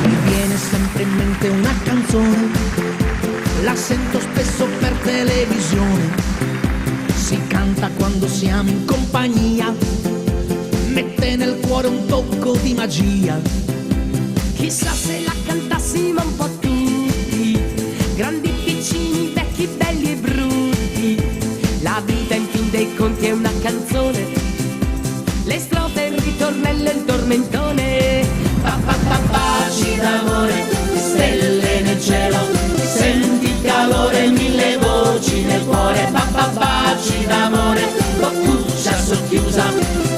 Mi viene sempre in mente una canzone, la sento spesso per televisione, si canta quando siamo in compagnia, mette nel cuore un tocco di magia. Chissà se la cantassimo un po' tutti, grandi, piccini, vecchi, belli e brutti. La vita in fin dei conti è una canzone, le strofe, il ritornello e il tormentone. Baci d'amore, stelle nel cielo, senti il calore, mille voci nel cuore. Baci d'amore, boccuccia socchiusa,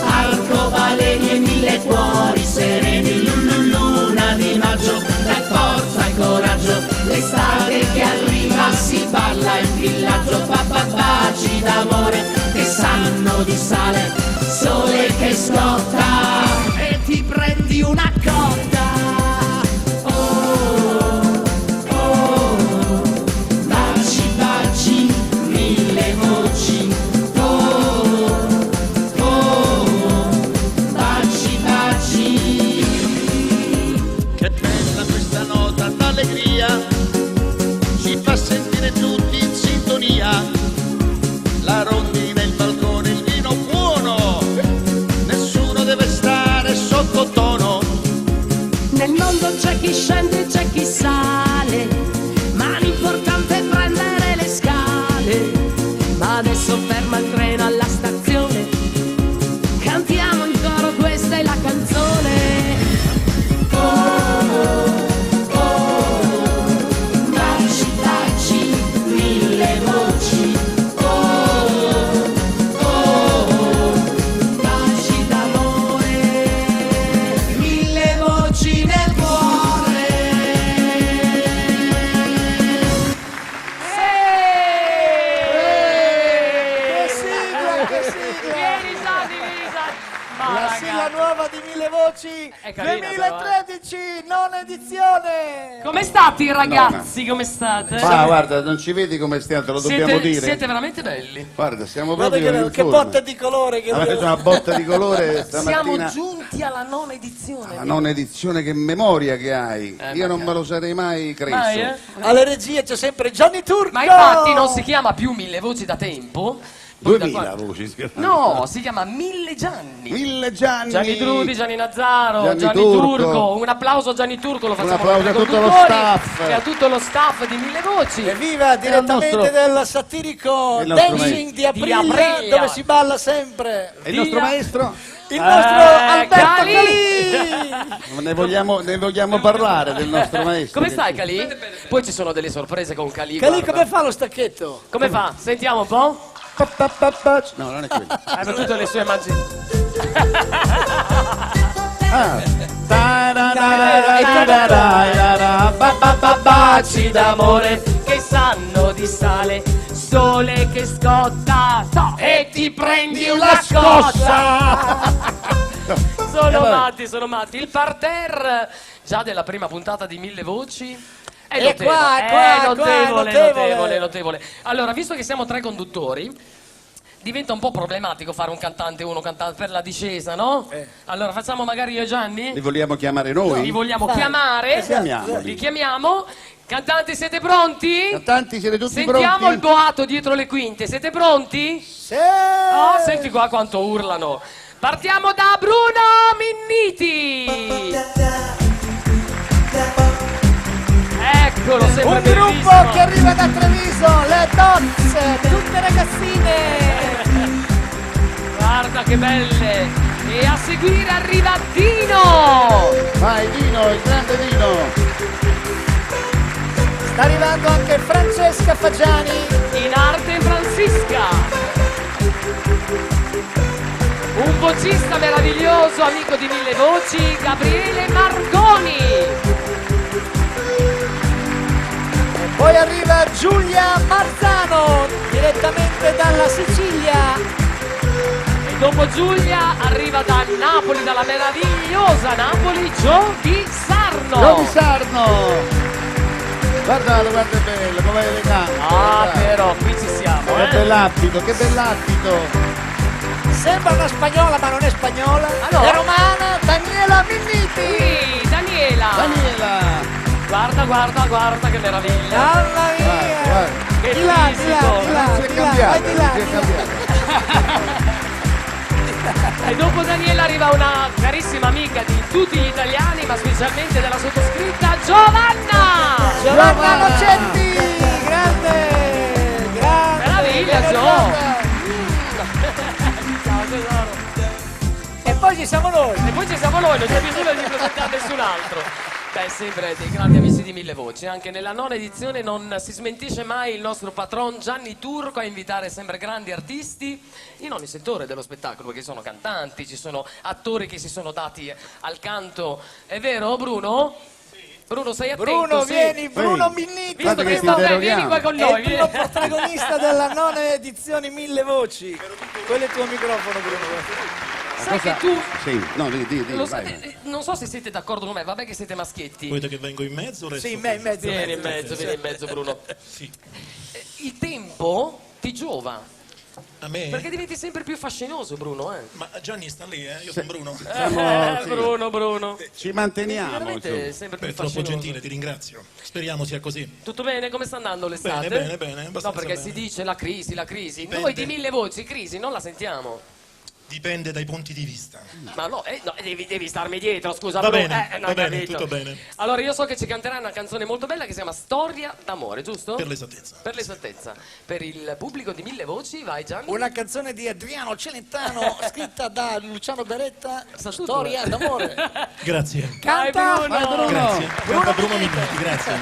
arcobaleni e mille cuori sereni. Luna di maggio, dai forza e coraggio, l'estate che arriva si balla in villaggio. Baci d'amore che sanno di sale, sole che scotta e ti prendi una cotta. Oh, oh, baci, baci, mille voci. Oh, oh, baci, baci. Che bella questa nota d'allegria, ci fa sentire tutti in sintonia. La rondine, il balcone, il vino buono, nessuno deve stare sottotono. Nel mondo c'è chi scende e c'è chi sale, ma l'importante è prendere le scale. Ma adesso ferma il treno alla stazione, cantiamo in coro, questa è la canzone. Baci, baci, mille voci. Oh, oh, baci d'amore, mille voci nel cuore. Che sigla! Vieni, Sadi, ma La sigla nuova di Mille Voci È carina, 2013, nona edizione! come state ragazzi? Come state? Ma guarda, non ci vedi come stiamo, te lo dobbiamo dire. Siete veramente belli. Guarda, siamo Guarda proprio che botta di colore che Avete una botta di colore stamattina. Siamo giunti alla nona edizione. La nona edizione, che memoria che hai. Io non me lo sarei mai creso. Mai, eh? alle regie c'è sempre Gianni Turco! Ma infatti non si chiama più Mille Voci da tempo. Poi da 2000 qua- voci. No, si chiama Mille Gianni. 1000 Gianni. Gianni Trudi, Gianni Nazzaro, Gianni Turco. Turco. Un applauso a Gianni Turco, lo facciamo applauso ai a tutto lo conduttori staff. e a tutto lo staff di Mille Voci. Evviva direttamente nostro- del satirico il nostro Dancing di Di Aprilia, Aprilia. dove si balla sempre. E il nostro Via. maestro? Il nostro Alberto Cali. Calì! Ne vogliamo parlare del nostro maestro. Come stai Calì? Poi ci sono delle sorprese con Calì. Calì guarda. come fa lo stacchetto? Come fa? Sentiamo un po'. No, non è quello. Hanno tutte le sue immagini. Baci d'amore che sanno di sale, sole che scotta e ti prendi una scossa. Sono matti. Il parterre già della prima puntata di Mille Voci è E notevole. Allora, visto che siamo tre conduttori, diventa un po' problematico fare un cantante per la discesa, no? Allora facciamo magari io e Gianni? Li vogliamo chiamare noi? Li vogliamo chiamare? Chiamiamoli. Li chiamiamo. Cantanti, siete pronti? Cantanti, siete tutti Sentiamo pronti? il boato dietro le quinte, siete pronti? Sì! Oh, senti qua quanto urlano. Partiamo da Bruno Minniti. Eccolo, sempre Un gruppo bellissimo. che arriva da Treviso, le Dots, tutte ragazzine! Guarda che belle. E a seguire arriva Dino. Vai Dino, il grande Dino. Sta arrivando anche Francesca Fagiani. In arte Francisca. Un vocista meraviglioso, amico di Mille Voci, Gabriele Marconi. Poi arriva Giulia Marzano, direttamente dalla Sicilia. E dopo Giulia arriva da Napoli, dalla meravigliosa Napoli, Giovi Sarno. Giovi Sarno. Guardate, guarda è bello, come è elegante. Ah, guardate. però qui ci siamo, Che bell'abito, che bell'abito. sembra una spagnola ma non è spagnola. Allora. È romana, Daniela Minniti. Sì, Daniela. Guarda che meraviglia. Mamma mia. Che Di là, fisico. di là, Si è di là, cambiato, vai di là, si è di là. cambiato. E dopo Daniela arriva una carissima amica di tutti gli italiani, ma specialmente della sottoscritta, Giovanna! Giovanna Nocetti, grande, grande. Meraviglia, grande. Gio! Ciao tesoro. E poi ci siamo noi. E poi ci siamo noi, non c'è bisogno di presentare nessun altro. Beh, sempre dei grandi amici di Mille Voci. Anche nella nona edizione non si smentisce mai il nostro patron Gianni Turco a invitare sempre grandi artisti in ogni settore dello spettacolo, perché ci sono cantanti, ci sono attori che si sono dati al canto. È vero, Bruno? Bruno, sei attento? Bruno, sì. vieni, Bruno Sì. Minniti. Visto Guarda che che sto ti bene, vieni interroghiamo. qua con È noi. il primo protagonista della nona edizione Mille Voci. Quello è il tuo microfono, Bruno. Sai che tu... Sì, no, di, Lo vai. sai, non so se siete d'accordo con me, vabbè che siete maschietti. Volete che vengo in mezzo o resto Sì, in qui? mezzo. Vieni in mezzo, Bruno. Sì. Il tempo ti giova, A me? perché diventi sempre più fascinoso, Bruno, eh? Ma Gianni sta lì, io sono Bruno. Sì. Bruno. Ci manteniamo, Veramente insomma. sempre più Beh, troppo fascinoso. gentile, ti ringrazio. Speriamo sia così. Tutto bene? Come sta andando l'estate? Bene, No, abbastanza perché bene. si dice la crisi. Dipende. Noi di Mille Voci, crisi, non la sentiamo. Dipende dai punti di vista. Ma no, devi starmi dietro, scusa. Va Bruno. bene, non va hai bene, capito. tutto bene. Allora io so che ci canterai una canzone molto bella che si chiama Storia d'amore, giusto? Per l'esattezza. Per l'esattezza. Per il pubblico di Mille Voci, vai Gianni. Una canzone di Adriano Celentano scritta da Luciano Beretta, Sa tutto, Storia eh. d'amore. Grazie. Canta Vai, Bruno. Vai, Bruno. Grazie. Canta Bruno Minniti, grazie.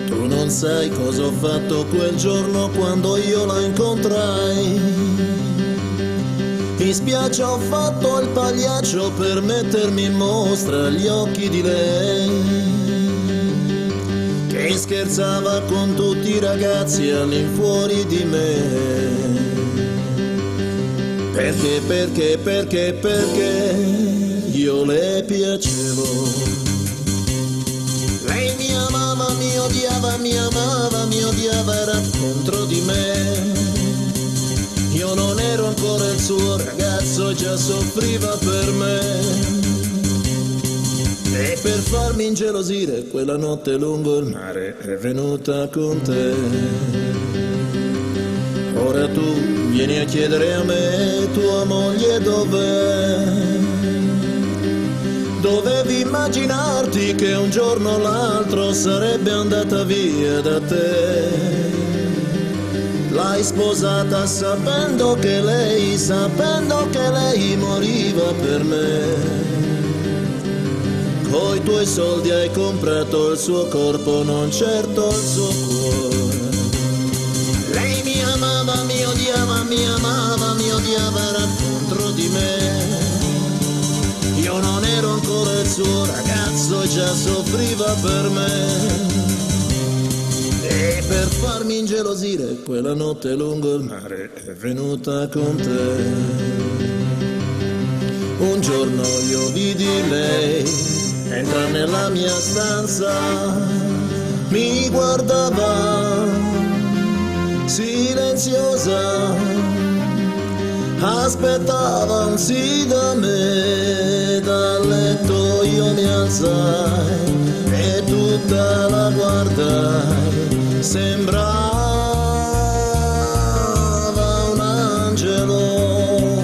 Tu non sai cosa ho fatto quel giorno quando io la incontrai. In spiaggia ho fatto il pagliaccio per mettermi in mostra agli occhi di lei, che scherzava con tutti i ragazzi all'infuori di me. Perché io le piacevo. Lei mi amava, mi odiava, era contro di me. Io non ero ancora il suo ragazzo e già soffriva per me. E per farmi ingelosire quella notte lungo il mare è venuta con te. Ora tu vieni a chiedere a me, tua moglie dov'è? Dovevi immaginarti che un giorno o l'altro sarebbe andata via da te. L'hai sposata sapendo che lei moriva per me. Coi tuoi soldi hai comprato il suo corpo, non certo il suo cuore. Lei mi amava, mi odiava, era contro di me. Io non ero ancora il suo ragazzo e già soffriva per me. E per farmi ingelosire quella notte lungo il mare è venuta con te. Un giorno io vidi lei entra nella mia stanza, mi guardava silenziosa, aspettava un sì da me. Dal letto io mi alzai e tutta la guardai, sembrava un angelo.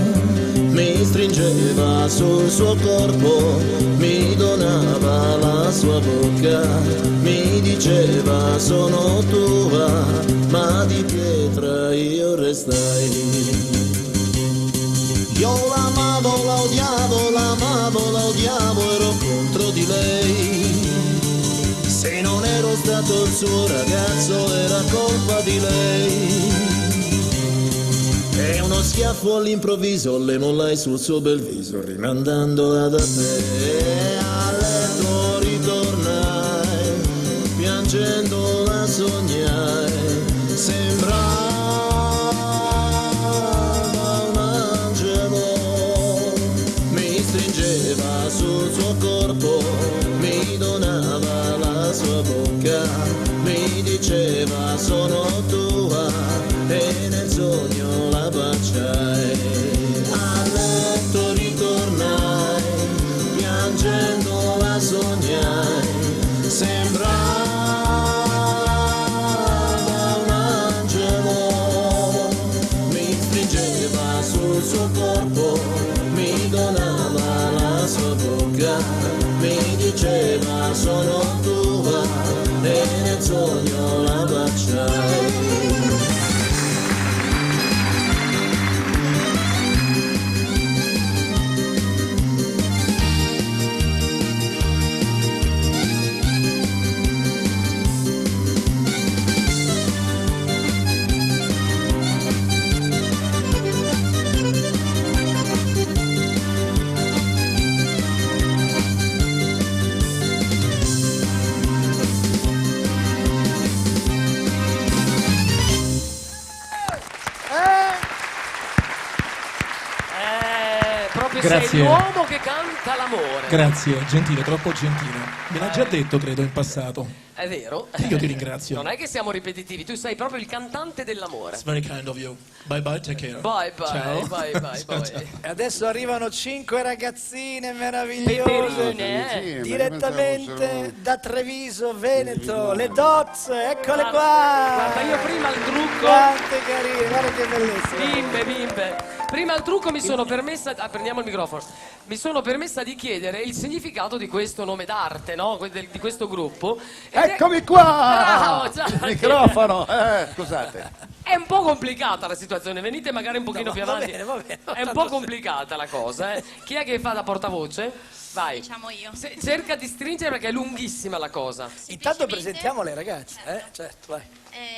Mi stringeva sul suo corpo, mi donava la sua bocca, mi diceva sono tua, ma di pietra io restai. Io l'amavo, la odiavo, ero contro di lei. Se non ero stato il suo ragazzo era colpa di lei. E uno schiaffo all'improvviso le mollai sul suo bel viso, rimandandola da te. E a letto ritornai, piangendo la sognai, sembrava sul suo corpo, mi donava la sono tua e nel sogno la baciai. Sei l'uomo che canta l'amore. Grazie, gentile, troppo gentile. Me l'ha già detto, credo, in passato. È vero? Io ti ringrazio. Non è che siamo ripetitivi, tu sei proprio il cantante dell'amore. It's very kind of you. Bye bye, take care. Bye bye, Ciao. bye bye, bye. E adesso arrivano 5 ragazzine meravigliose. Peperine, Direttamente da Treviso, Veneto, le Dots, eccole qua! Guarda, io prima il trucco. Quante carine, guarda che bellezza! Bimbe. Prima il trucco mi sono permessa. Prendiamo il microfono. Mi sono permessa di chiedere il significato di questo nome d'arte, no? Di questo gruppo. Eccomi qua! Bravo, ciao. Il microfono! Scusate. È un po' complicata la situazione, venite magari un pochino più avanti. Va bene, È un po' complicata la cosa, eh. Chi è che fa da portavoce? Vai. Diciamo io. Cerca di stringere perché è lunghissima la cosa. Intanto presentiamo le ragazze, certo, vai.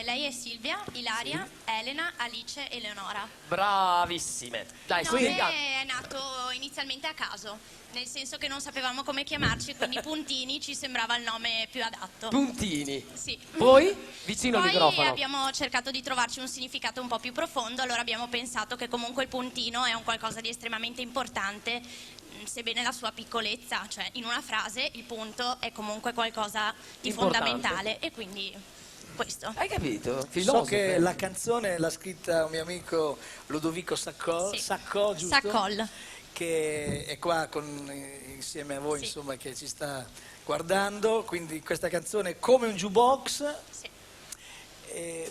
Lei è Silvia, Ilaria, Elena, Alice e Eleonora. Bravissime. Dai, Il nome spiega. è nato inizialmente a caso, nel senso che non sapevamo come chiamarci, quindi Puntini ci sembrava il nome più adatto. Puntini. Sì. Poi, vicino al Poi microfono. abbiamo cercato di trovarci un significato un po' più profondo, allora abbiamo pensato che comunque il puntino è un qualcosa di estremamente importante, sebbene la sua piccolezza, cioè in una frase il punto è comunque qualcosa di Importante. fondamentale e quindi questo. Hai capito? So Filosofo. che la canzone l'ha scritta un mio amico Ludovico Saccò, Sì. Saccò, giusto? Saccol. Che è qua insieme a voi, Sì. insomma, che ci sta guardando, quindi questa canzone è come un jukebox. Sì.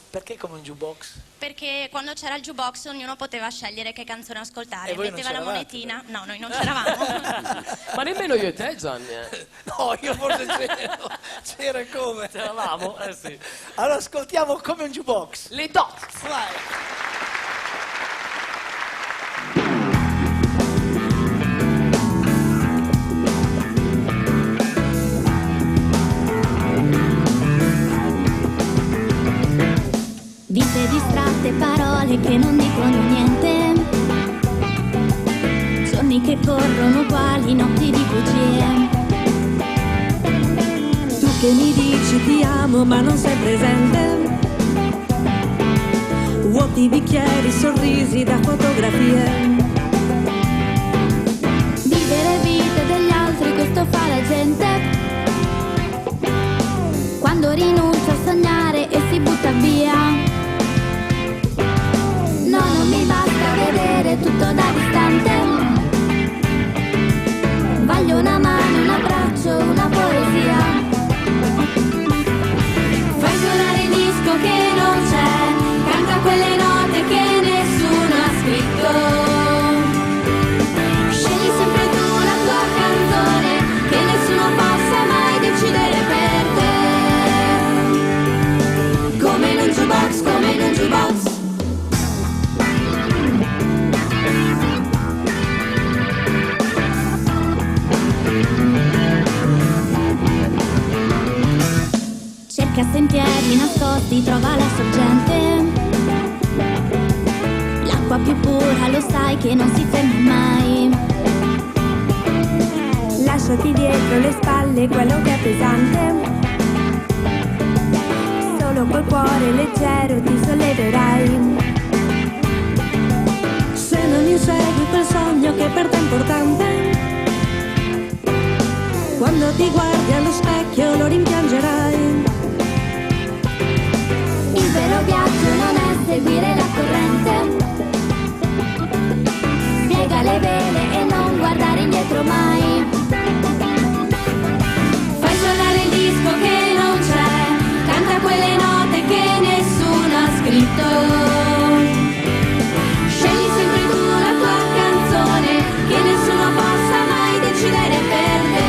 Perché come un jukebox? Perché quando c'era il jukebox ognuno poteva scegliere che canzone ascoltare, E voi non metteva la c'eravate? monetina. No, noi non c'eravamo. Ma nemmeno io e te, Gianni. No, io forse c'ero. C'era come? C'eravamo? Sì. Allora ascoltiamo come un jukebox. Le Dots. Vai. Vite distratte, parole che non dicono niente, giorni che corrono quali notti di bugie. Tu che mi dici ti amo ma non sei presente, vuoti bicchieri, sorrisi da fotografie. Vivere vite degli altri, questo fa la gente, quando rinuncia a sognare e si butta via. No, non mi basta vedere tutto da distante, voglio una mano, un abbraccio, una poesia. Fai suonare il disco che non c'è, canta quelle note che nessuno ha scritto. Scegli sempre tu la tua canzone, che nessuno possa mai decidere per te. Come in un jukebox, come in un jukebox. Cerca sentieri nascosti, trova la sorgente, l'acqua più pura, lo sai che non si ferma mai. Lasciati dietro le spalle quello che è pesante, solo col cuore leggero ti solleverai. Se non insegui quel sogno che per te è importante, quando ti guardi allo specchio lo rimpiangerai. Il vero viaggio non è seguire la corrente, piega le vele e non guardare indietro mai. Fai suonare il disco che non c'è, canta quelle note che nessuno ha scritto. Scegli sempre tu la tua canzone, che nessuno possa mai decidere per te.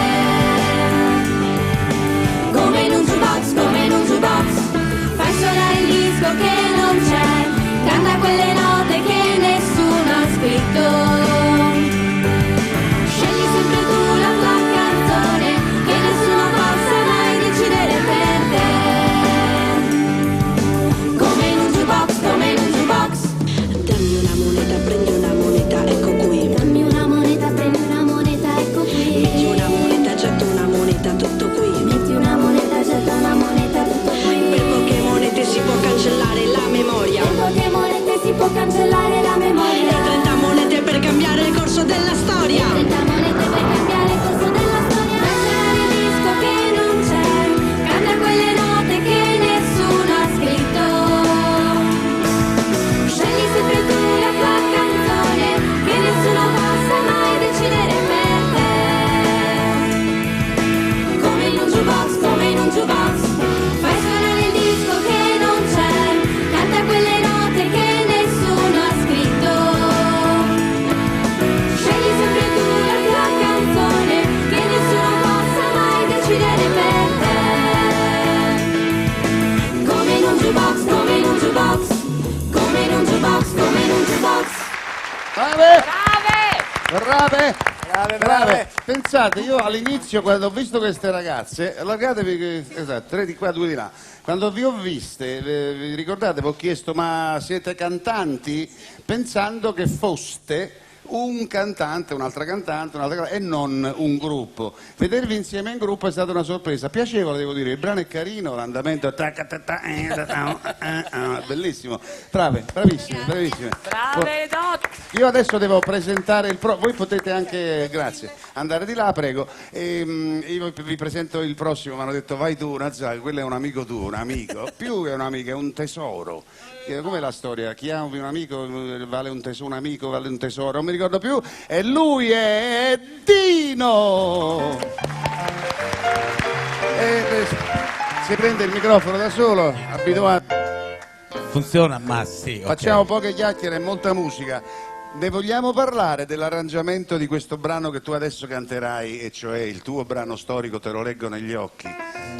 storia. 30 monete per cambiare il corso della storia. Canta il disco che non c'è, canta quelle note che nessuno ha scritto. Scegli sempre tu la tua canzone, che nessuno possa mai decidere per te. Come in un jukebox, come in un jukebox, fai suonare il disco che non c'è, canta quelle note che nessuno ha scritto. Scegli sempre tu la tua canzone, che nessuno possa mai decidere per te. Come in un jukebox, come in un jukebox, come in un jukebox, come in un jukebox. Brave! Brave! Brave. Pensate, io all'inizio quando ho visto queste ragazze, allargatevi, esatto, 3 di qua, 2 di là, quando vi ho viste, vi ricordate, vi ho chiesto ma siete cantanti? Pensando che foste un cantante, un'altra cantante, e non un gruppo. Vedervi insieme in gruppo è stata una sorpresa, piacevole devo dire, il brano è carino, l'andamento bellissimo, brave, bravissime, bravissime. Brave Dot! Io adesso devo presentare voi potete anche, grazie, andare di là, prego. Io vi presento il prossimo, mi hanno detto vai tu, Nazzai, quello è un amico tuo, un amico, più che un amico, è un tesoro. Com'è la storia? Chi ha un amico vale un tesoro, un amico vale un tesoro, non mi ricordo più, e lui è Dino! Si prende il microfono da solo, abituato. Funziona, ma sì. Okay. Facciamo poche chiacchiere e molta musica. Ne vogliamo parlare dell'arrangiamento di questo brano che tu adesso canterai, e cioè il tuo brano storico Te lo leggo negli occhi?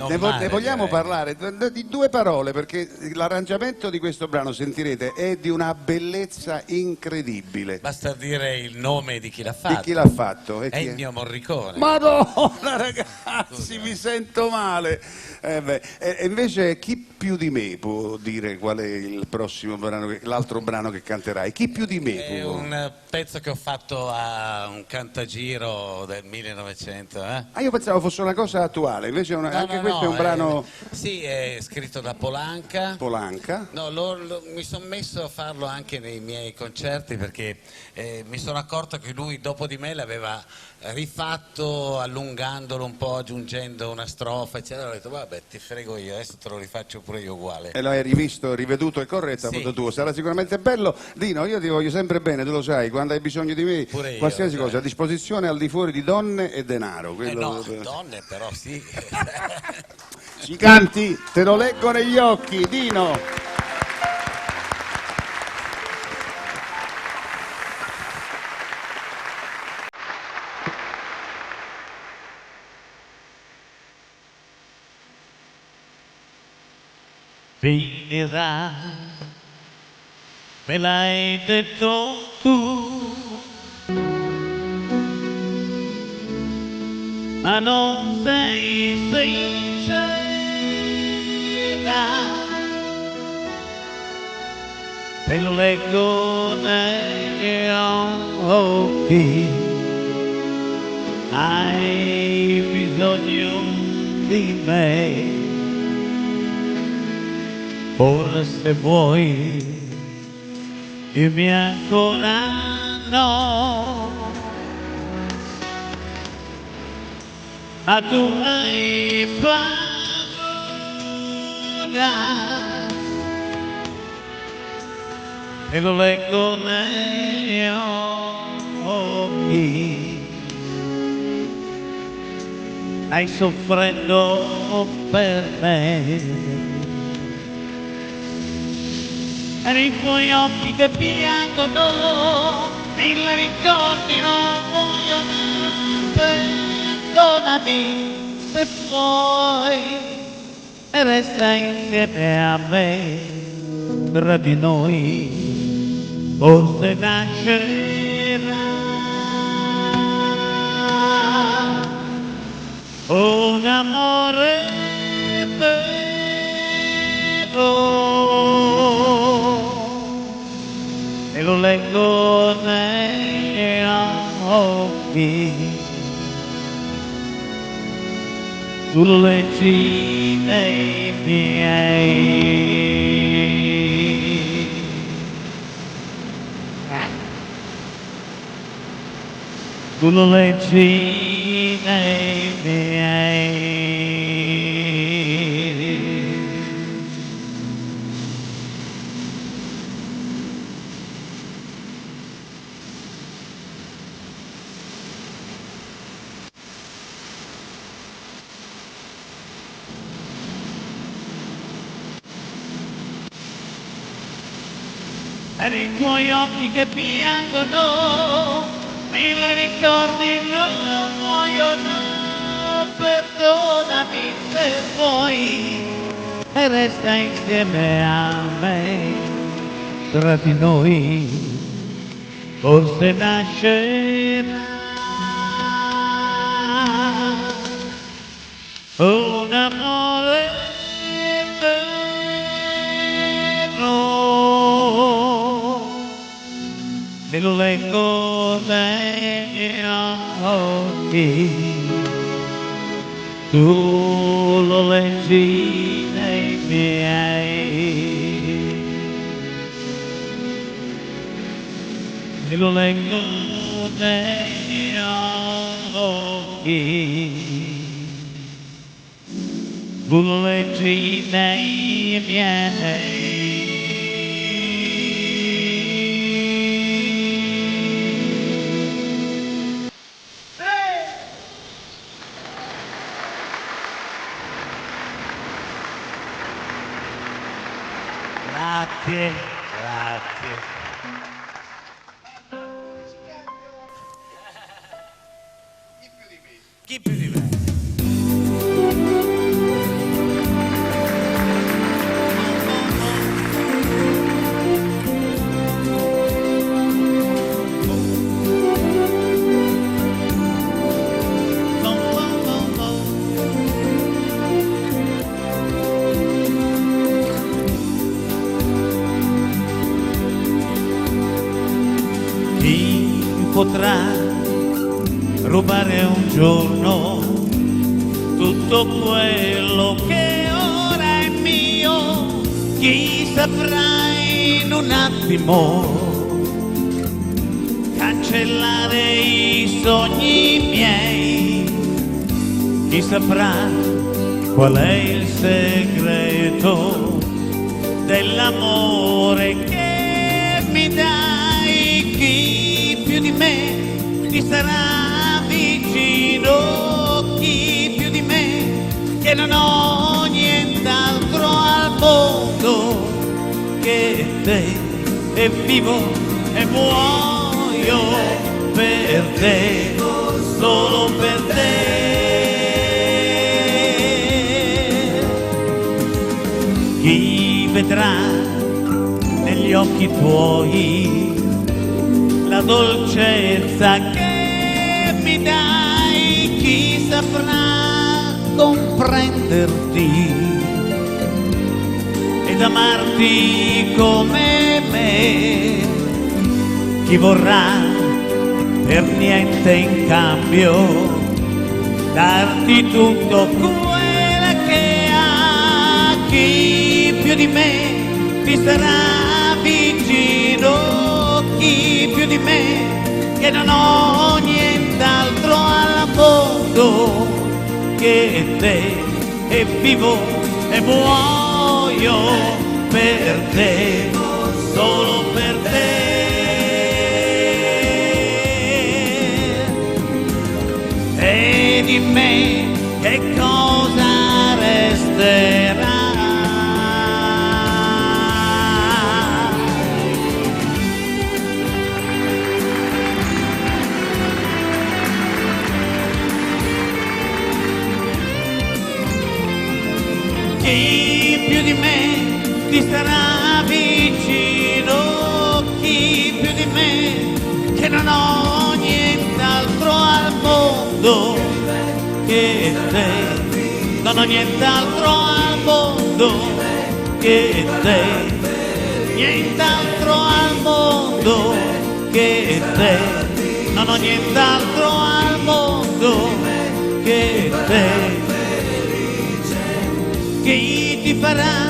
Ne vogliamo parlare di 2 parole, perché l'arrangiamento di questo brano, sentirete, è di una bellezza incredibile. Basta dire il nome di chi l'ha fatto. Di chi l'ha fatto? È il mio Morricone. Madonna ragazzi, mi sento male. E invece chi più di me può dire qual è il prossimo brano, l'altro brano che canterai? Chi più di me È può? un pezzo che ho fatto a un cantagiro del 1900. Io pensavo fosse una cosa attuale, invece questo è un brano... Sì, è scritto da Polanca. Polanca? No, mi sono messo a farlo anche nei miei concerti perché mi sono accorto che lui dopo di me l'aveva rifatto allungandolo un po', aggiungendo una strofa, eccetera. Ho detto vabbè, ti frego io, adesso te lo rifaccio pure io uguale. E l'hai rivisto, riveduto e corretto, a modo tuo. Sarà sicuramente bello. Dino, io ti voglio sempre bene, tu lo sai, quando hai bisogno di me, pure io, qualsiasi cosa, a disposizione al di fuori di donne e denaro. No, donne però sì. Ci canti, te lo leggo negli occhi, Dino. Finirà, me l'hai detto tu, ma non sei sincera, te lo leggo negli occhi, hai bisogno di me. Forse vuoi, dimmi ancora no, ma tu hai paura, e lo leggo negli occhi, stai soffrendo per me. Per i tuoi occhi che piangono, mille ricordi non vogliono, perdonami se puoi, e resta insieme a me, tra di noi forse nascerà un amore vero. E lo leggo negli occhi, sulle cime miei. sulle leggine miei. Per i tuoi occhi che piangono, mi ricordi non muoiono, perdonami se vuoi, e resta insieme a me, tra di noi, forse nascerà un amore vero, me lo leggo negli occhi, tu lo leggi nei miei, me lo leggo negli occhi, tu lo leggi nei miei. Grazie, grazie. Chi più di me? Potrà rubare un giorno tutto quello che ora è mio, chi saprà in un attimo cancellare i sogni miei, chi saprà qual è il segreto dell'amore che mi dai, chi più di me ti sarà vicino, chi più di me, che non ho nient'altro al mondo che te, e vivo e muoio per te, solo per te. Chi vedrà negli occhi tuoi la dolcezza che mi dai, chi saprà comprenderti ed amarti come me, chi vorrà per niente in cambio darti tutto quello che ha, chi più di me ti sarà vicino, chi più di me, che non ho nient'altro al mondo che te, e vivo e muoio per te, solo per te. E di me che cosa resterà? Chi più di me ti sarà vicino, chi più di me, che non ho nient'altro al mondo che te, non ho nient'altro al mondo che te, nient'altro al mondo che te, non ho nient'altro al mondo che te. Chi ti farà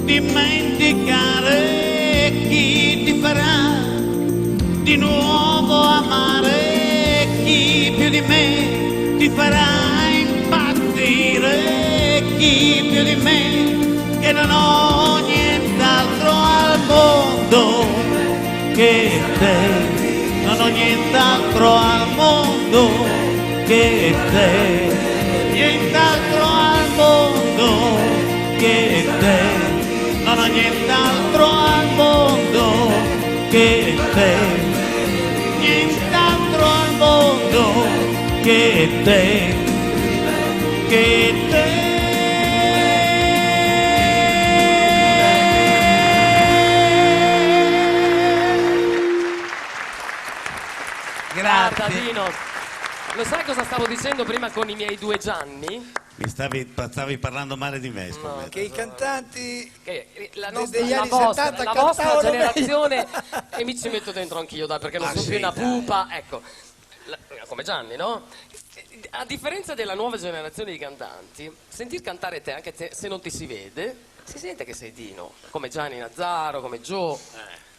dimenticare, chi ti farà di nuovo amare, più di me ti farà impazzire, chi più di me, che non ho nient'altro al mondo che te, non ho nient'altro al mondo che te, nient'altro al mondo che te, non ho nient'altro al mondo che te, nient'altro al mondo che te, che te. Guarda Dino, lo sai cosa stavo dicendo prima con i miei 2 Gianni? Mi stavi parlando male di me, scommetto. Che i cantanti Che la degli anni vostra 70 la vostra cantavano generazione e mi ci metto dentro anch'io, dai, perché non sono più una dai. pupa, ecco. Come Gianni, no? A differenza della nuova generazione di cantanti, sentir cantare te, anche te, se non ti si vede, si sente che sei Dino, come Gianni Nazzaro, come Joe.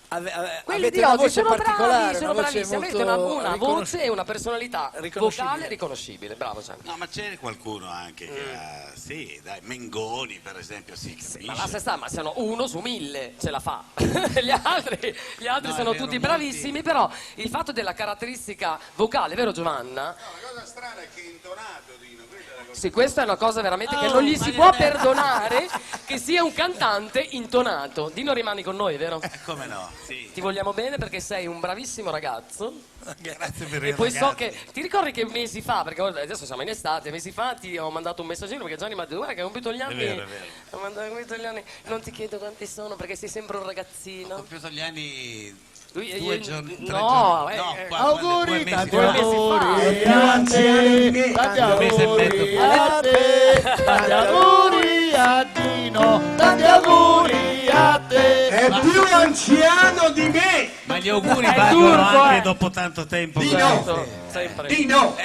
Quelli avete di una oggi voce sono bravi, particolare, sono una voce bravissimi, avete molto una voce e una personalità riconoscibile. vocale riconoscibile, bravo Gianni. No, ma c'è qualcuno anche che ha, sì, dai, Mengoni per esempio, si capisce. Ma lascia stare, ma siano 1 su 1000 ce la fa. gli altri No, sono è vero, tutti bravissimi, però il fatto della caratteristica vocale, vero Giovanna? No, la cosa strana è che è intonato, Dino. Questa è la cosa. Sì, questa è una cosa veramente che non gli si può perdonare che sia un cantante intonato. Dino, rimani con noi, vero? Come no? Sì. Ti vogliamo bene perché sei un bravissimo ragazzo. Grazie per E il poi so ragazzi. che ti ricordi che mesi fa, perché adesso siamo in estate, mesi fa ti ho mandato un messaggino perché Gianni mi ha detto guarda che ho compiuto gli anni. È vero, è vero. Ho compiuto gli anni. Non ti chiedo quanti sono perché sei sempre un ragazzino. Ho compiuto gli anni. Lui, 2 giorni, 3 no, giorni. No, Auguri, mesi tanti fa. auguri a te, tanti auguri a te, tanti auguri a Dino, tanti auguri a te. È più anziano di me! Ma gli auguri È valgono turco, anche dopo tanto tempo. Dino! Sempre. Dino!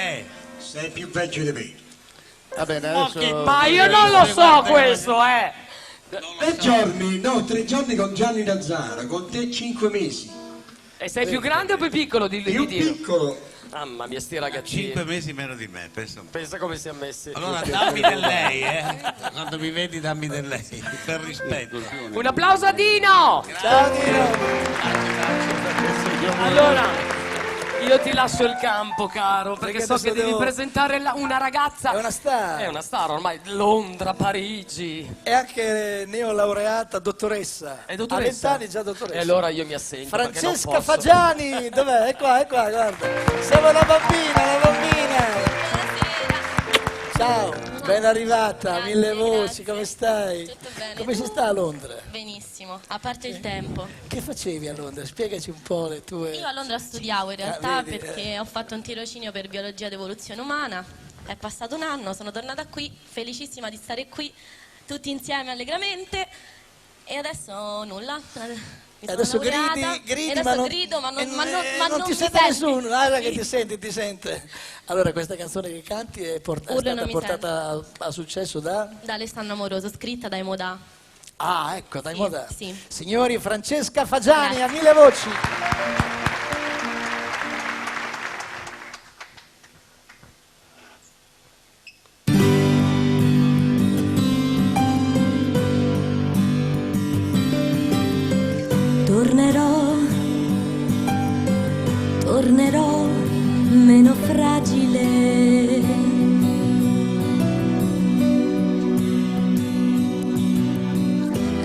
Sei più vecchio di me. Va bene, adesso... Ma io non lo so questo, 3 giorni, no, 3 giorni con Gianni Nazzaro, con te 5 mesi. E sei più grande o più piccolo di Più Dino? piccolo. Mamma mia, sti ragazzini. 5 mesi meno di me, pensa un po'. Pensa come si è messi. Allora dammi del lei, Quando mi vedi dammi del lei, per rispetto. Un applauso a Dino! Ciao Dino! Allora, io ti lascio il campo, caro, perché so adesso che devi devo- presentare una ragazza. È una star. È una star ormai, Londra, Parigi. È anche neolaureata dottoressa. È dottoressa? A 20 anni già dottoressa. E allora io mi assento. perché non Francesca posso. Fagiani, dov'è? È qua, guarda. Siamo la bambina. Ciao, ben arrivata, Mille Voci, come stai? Tutto bene. Come si sta a Londra? Benissimo, a parte il tempo. Che facevi a Londra? Spiegaci un po' le tue... Io a Londra studiavo in realtà vedi, perché ho fatto un tirocinio per biologia ed evoluzione umana. È passato un anno, sono tornata qui, felicissima di stare qui, tutti insieme allegramente. E adesso nulla. Mi sono Adesso laureata, gridi, e adesso ma non, grido, ma non, e- ma non, e ma non non ti mi sente senti. nessuno. Guarda che ti sente. Allora, questa canzone che canti è, è Urlo, stata non mi portata a successo da... Da Alessandro Amoroso, scritta da Emoda. Ah, ecco, dai, Sì, moda. sì. Signori, Francesca Fagiani, a Mille Voci. Tornerò meno fragile.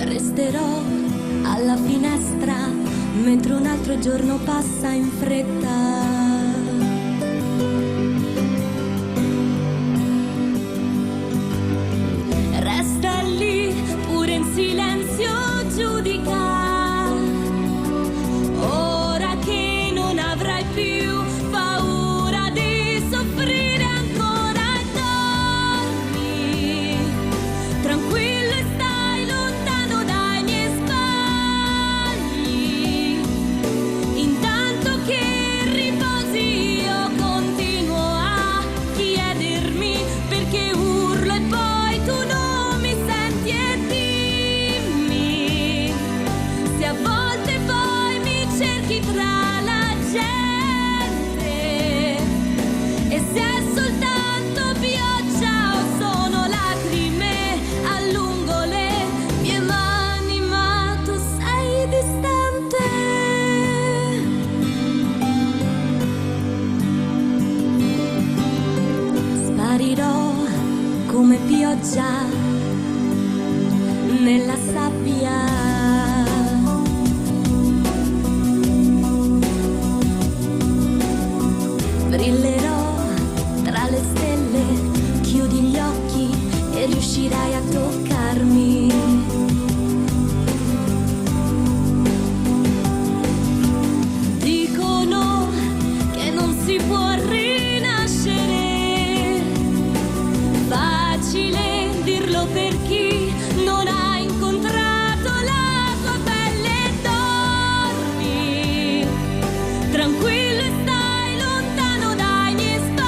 Resterò alla finestra mentre un altro giorno passa in fretta. Resta lì pure in silenzio, giudica. Ora che non avrai più paura di soffrire ancora, dormi tranquillo e stai lontano dai miei sbagli, intanto che ripari come pioggia nella sabbia. Brillerò tra le stelle, chiudi gli occhi e riuscirai a toccarmi. Dicono che non si può rinascere, facile dirlo per chi non ha incontrato la tua pelle. Dormi tranquillo e stai lontano dai miei sbagli,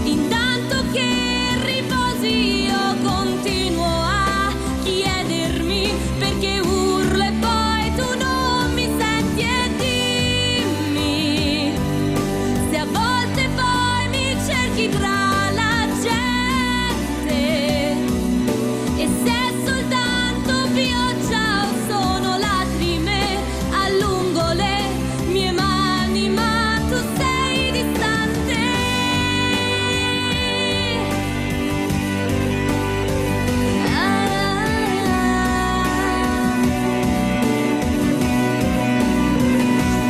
intanto che riposi io continuo a chiedermi perché urlo e poi tu non mi senti. E dimmi se a volte poi mi cerchi tra la gente, e se è soltanto pioggia o sono lacrime, allungo le mie mani ma tu sei distante.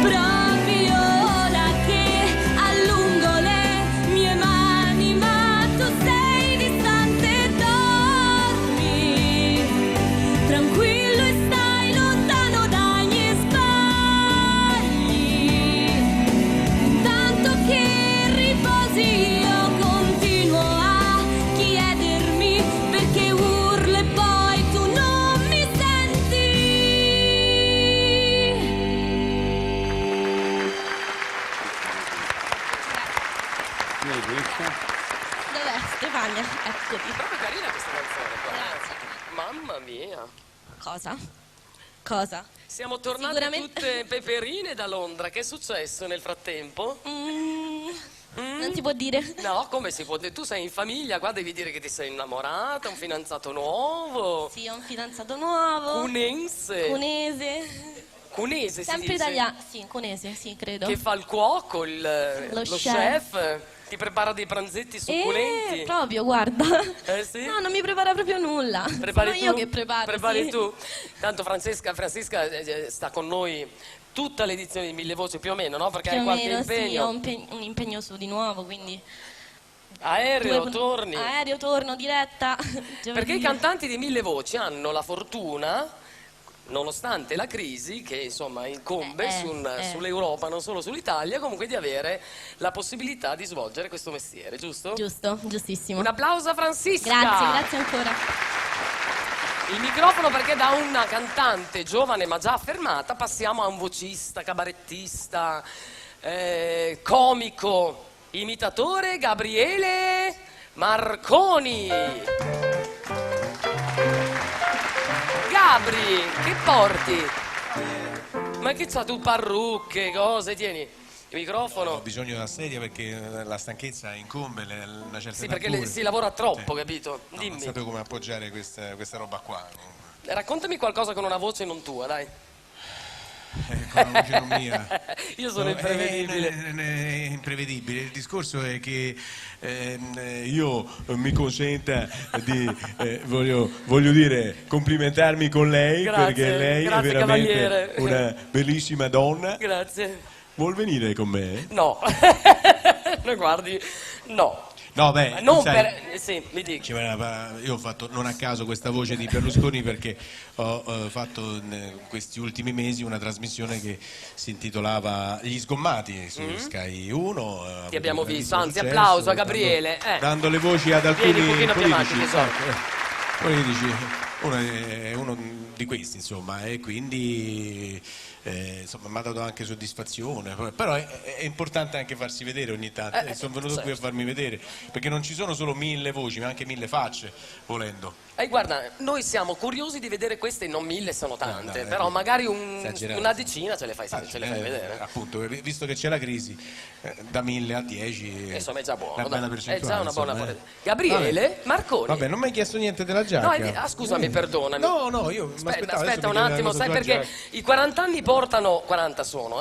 Proprio ora che allungo le mie mani ma tu sei distante. Dormi tranquillo e stai lontano dai miei sbagli, intanto che riposi io continuo a chiedermi perché urlo e poi tu non mi senti. Dov'è Stefania? Eccoti. Proprio carina questa canzone qua. Mamma mia. Cosa? Cosa? Siamo tornate Sicuramente- tutte peperine da Londra. Che è successo nel frattempo? Non si può dire. No, come si può dire? Tu sei in famiglia, qua devi dire che ti sei innamorata, un fidanzato nuovo. Sì, ho un fidanzato nuovo. Cunense. Cunese. Cunese si Sempre dice. italiano. Sì, cunese, sì, credo. Che fa il cuoco, lo chef. chef. Ti prepara dei pranzetti succulenti. Proprio, guarda. Sì? No, non mi prepara proprio nulla. Prepari Sono tu? io che preparo. Prepari sì. tu. Tanto Francesca sta con noi tutta l'edizione di Mille Voci più o meno, no? Perché Più hai o qualche meno, sì, impegno. ho un impegno su di nuovo, quindi... Aereo, torni. Aereo, torno, diretta. Perché i cantanti di Mille Voci hanno la fortuna, nonostante la crisi che insomma incombe sull'Europa, non solo sull'Italia, comunque di avere la possibilità di svolgere questo mestiere, giusto? Giusto, giustissimo. Un applauso a Francisca! Grazie ancora. Il microfono perché da una cantante giovane ma già affermata passiamo a un vocista, cabarettista, comico, imitatore, Gabriele Marconi. Gabri, che porti? Ma che c'ha tu, parrucche, cose, tieni il microfono. Ho bisogno della sedia perché la stanchezza incombe, una certa Sì, età perché pure. si lavora troppo, capito? No, Dimmi. non sapevo come appoggiare questa roba qua. Raccontami qualcosa con una voce non tua, dai. Con una voce non mia. Io sono imprevedibile. È imprevedibile. Il discorso è che io mi consenta di, voglio dire, complimentarmi con lei. Grazie, perché lei è grazie, veramente cavaliere. una bellissima donna. Grazie. Vuol venire con me? No. No, guardi, no. No, beh, Non sai, per... Sì, mi dica. io ho fatto non a caso questa voce di Berlusconi perché ho fatto in questi ultimi mesi una trasmissione che si intitolava Gli Sgommati su Sky 1. Ti abbiamo visto, anzi successo, applauso a Gabriele. dando le voci ad alcuni Vieni un pochino più avanti, politici. tesoro. Politici, uno di questi insomma, e quindi insomma mi ha dato anche soddisfazione, però è importante anche farsi vedere ogni tanto, e sono venuto qui a farmi vedere perché non ci sono solo 1000 voci ma anche 1000 facce volendo. Guarda, noi siamo curiosi di vedere queste, non 1000 sono tante, no, però magari esagerato. una decina ce le fai vedere. Appunto, visto che c'è la crisi, da 1000 a 10 Insomma è già buono, una bella dai. percentuale, È già una buona insomma, Gabriele Marconi. Vabbè, non mi hai chiesto niente della No, giacca. scusami, perdonami. No, io mi aspettavo, adesso Aspetta mi un chiedi attimo, una sai cosa sulla perché i 40 anni poi portano, 40 sono,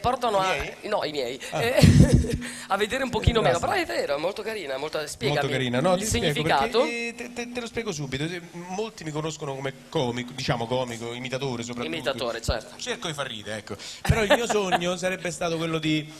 portano i miei, a vedere un pochino meno, però è vero, è molto carina, spiegami molto carina, no? il significato. Te lo spiego subito. Molti mi conoscono come comico, diciamo comico, imitatore soprattutto. Imitatore, certo. Cerco di far ridere, ecco. Però il mio sogno sarebbe stato quello di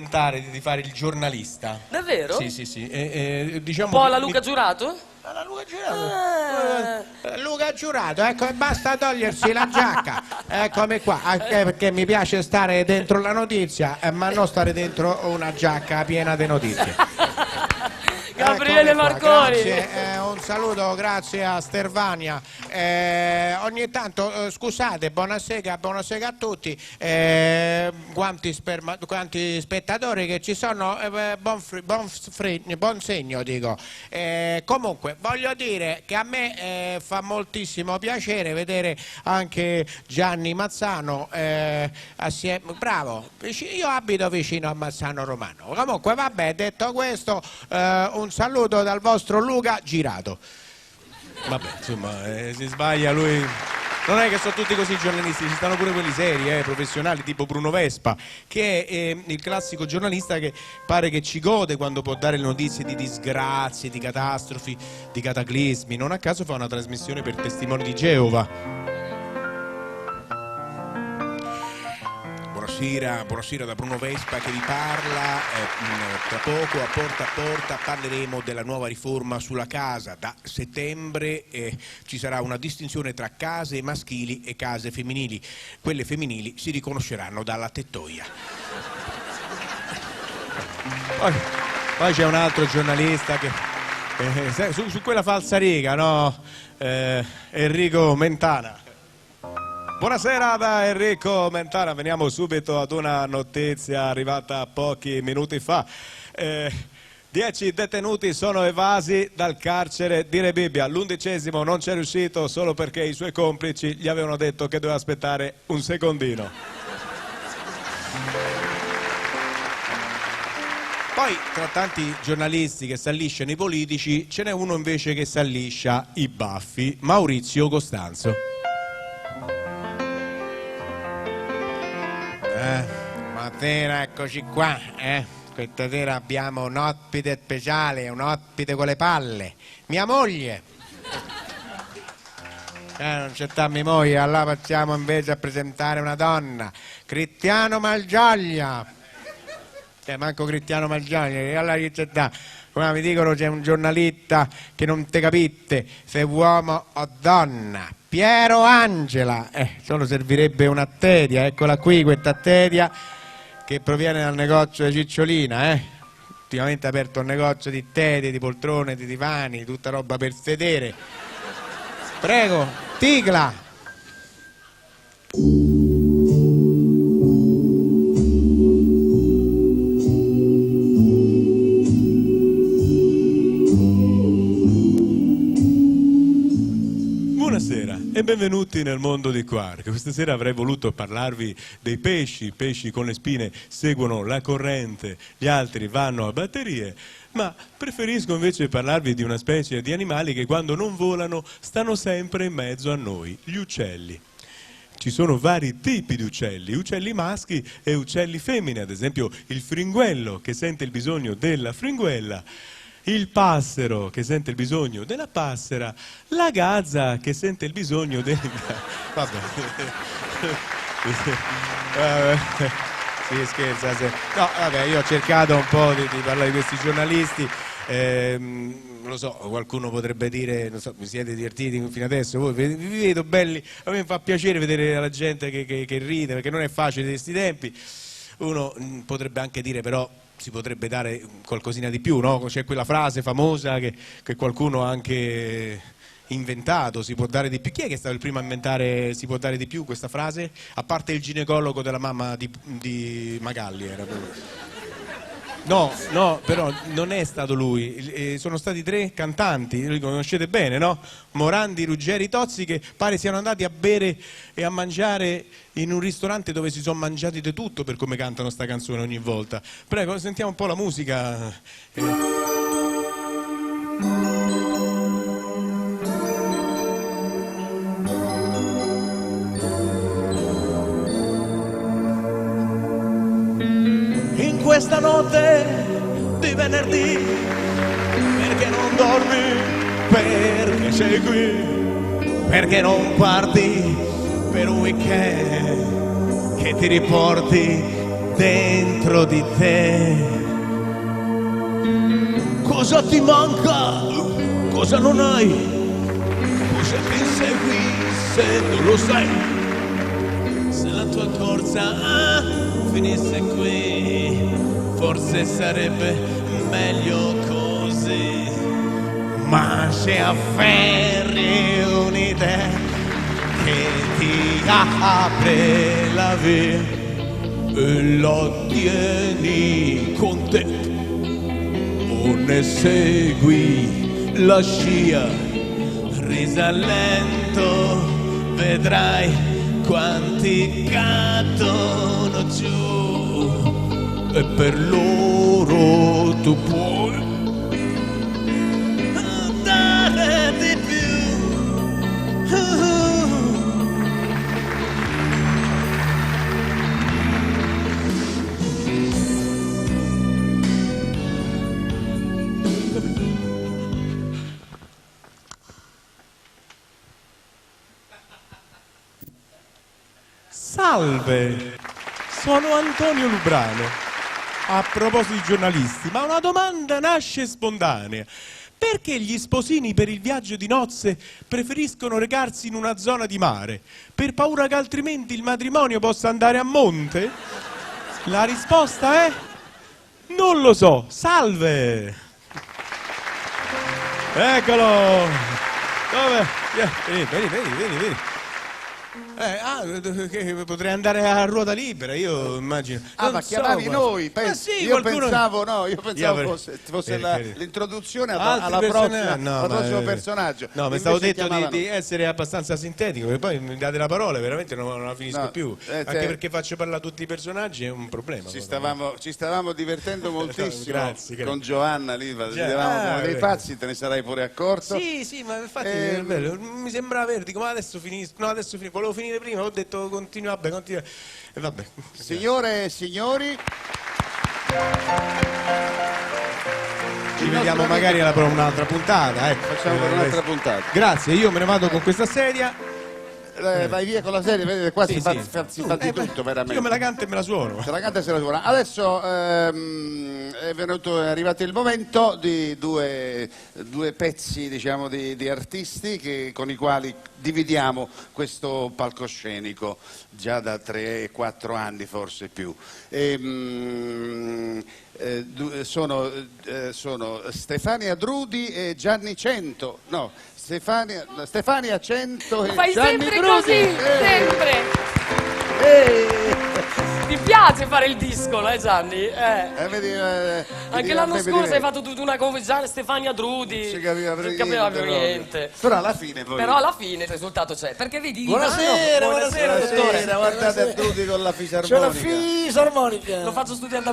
fare il giornalista. Davvero? Sì. Diciamo un po' alla Luca Giurato? Alla Luca Giurato. Luca Giurato, ecco, basta togliersi la giacca. Eccomi qua, perché mi piace stare dentro la notizia, ma non stare dentro una giacca piena di notizie. Gabriele Marconi. Grazie, un saluto, grazie a Stervania. Ogni tanto, scusate, buonasera a tutti. Quanti spettatori che ci sono, buon segno, dico. Comunque, voglio dire che a me fa moltissimo piacere vedere anche Gianni Mazzano assieme. Bravo, io abito vicino a Mazzano Romano. Comunque, vabbè, detto questo, un saluto dal vostro Luca Girato. Vabbè, insomma, si sbaglia lui. Non è che sono tutti così giornalisti, ci stanno pure quelli seri, professionali, tipo Bruno Vespa, che è il classico giornalista che pare che ci gode quando può dare le notizie di disgrazie, di catastrofi, di cataclismi. Non a caso fa una trasmissione per Testimoni di Geova. Buonasera da Bruno Vespa che vi parla. Tra poco a porta parleremo della nuova riforma sulla casa. Da settembre ci sarà una distinzione tra case maschili e case femminili. Quelle femminili si riconosceranno dalla tettoia. Poi c'è un altro giornalista che su quella falsariga, no? Enrico Mentana. Buonasera da Enrico Mentana, veniamo subito ad una notizia arrivata pochi minuti fa. 10 detenuti sono evasi dal carcere di Rebibbia, l'11° non c'è riuscito solo perché i suoi complici gli avevano detto che doveva aspettare un secondino. Poi, tra tanti giornalisti che sallisciano i politici, ce n'è uno invece che salliscia i baffi, Maurizio Costanzo. Buonasera, eccoci qua, Questa sera abbiamo un ospite speciale, un ospite con le palle, mia moglie. Non c'è mia moglie, allora facciamo invece a presentare una donna, Cristiano Malgioglio. Manco Cristiano Malgioglio, e allora chi c'è da? Come mi dicono c'è un giornalista che non te capite se è uomo o donna. Piero Angela, solo servirebbe una tedia, eccola qui questa tedia che proviene dal negozio di Cicciolina, ultimamente ha aperto un negozio di tedie, di poltrone, di divani, tutta roba per sedere. Prego, sigla. Buonasera e benvenuti nel mondo di Quark. Questa sera avrei voluto parlarvi dei pesci. I pesci con le spine seguono la corrente, gli altri vanno a batterie, ma preferisco invece parlarvi di una specie di animali che quando non volano stanno sempre in mezzo a noi, gli uccelli. Ci sono vari tipi di uccelli maschi e uccelli femmine, ad esempio il fringuello che sente il bisogno della fringuella, il passero che sente il bisogno della passera, la gazza che sente il bisogno del... Vabbè. Si scherza. No, vabbè, io ho cercato un po' di parlare di questi giornalisti. Non lo so, qualcuno potrebbe dire, non so, vi siete divertiti fino adesso, voi vi vedo belli, a me fa piacere vedere la gente che ride, perché non è facile di questi tempi. Uno potrebbe anche dire però si potrebbe dare qualcosina di più, no? C'è quella frase famosa che qualcuno ha anche inventato, si può dare di più. Chi è che è stato il primo a inventare si può dare di più questa frase? A parte il ginecologo della mamma di Magalli era proprio. No, però non è stato lui, sono stati 3 cantanti, li conoscete bene, no? Morandi, Ruggeri, Tozzi, che pare siano andati a bere e a mangiare in un ristorante dove si sono mangiati di tutto per come cantano sta canzone ogni volta. Prego, sentiamo un po' la musica. questa notte di venerdì, perché non dormi, perché sei qui, perché non parti per un weekend che ti riporti dentro di te. Cosa ti manca? Cosa non hai? Cosa ti insegui se non lo sai? Se la tua corsa finisse qui, forse sarebbe meglio così. Ma se afferri un'idea che ti apre la via e la tieni con te, o ne segui la scia, risalendo vedrai quanti cadono giù, e per loro tu puoi dare di più. Salve, sono Antonio Lubrano. A proposito di giornalisti, ma una domanda nasce spontanea. Perché gli sposini per il viaggio di nozze preferiscono recarsi in una zona di mare? Per paura che altrimenti il matrimonio possa andare a monte? La risposta è: non lo so. Salve! Eccolo! Dove? Vieni. Che potrei andare a ruota libera, io immagino. Ma chiamavi noi? Sì, io qualcuno... pensavo fosse l'introduzione alla prossimo personaggio. No, mi stavo detto di essere abbastanza sintetico, perché poi mi date la parola, veramente non la finisco più. Anche perché faccio parlare tutti i personaggi è un problema. Ci stavamo divertendo moltissimo. Grazie. Con Giovanna lì, vedevamo dei pazzi, te ne sarai pure accorto. Sì, ma infatti è bello. Mi sembrava vero, dico, ma adesso finisco. No, adesso finisco. Volevo finire prima, ho detto continua. E vabbè. Signore e signori, ci vediamo magari per un'altra puntata. Facciamo per un'altra puntata. Grazie, io me ne vado con questa sedia. Vai via con la serie, vedete qua si fa di tutto veramente. Io me la canto e me la suono. Se la canta e se la suona. Adesso è arrivato il momento di due pezzi, diciamo, di artisti con i quali dividiamo questo palcoscenico già da 3-4 anni, forse più. Sono Stefania Drudi e Gianni Cento. No, Stefania Cento e fai Gianni sempre Drudi. così, sempre. Ti piace fare il disco, Gianni? Anche l'anno scorso hai fatto tutta una conversazione, Stefania Drudi. Non si capiva proprio niente. Però alla fine il risultato c'è. Perché vedi? Buonasera, dottore. Guardate Drudi con la fisarmonica. C'è la fisarmonica. Lo faccio studiare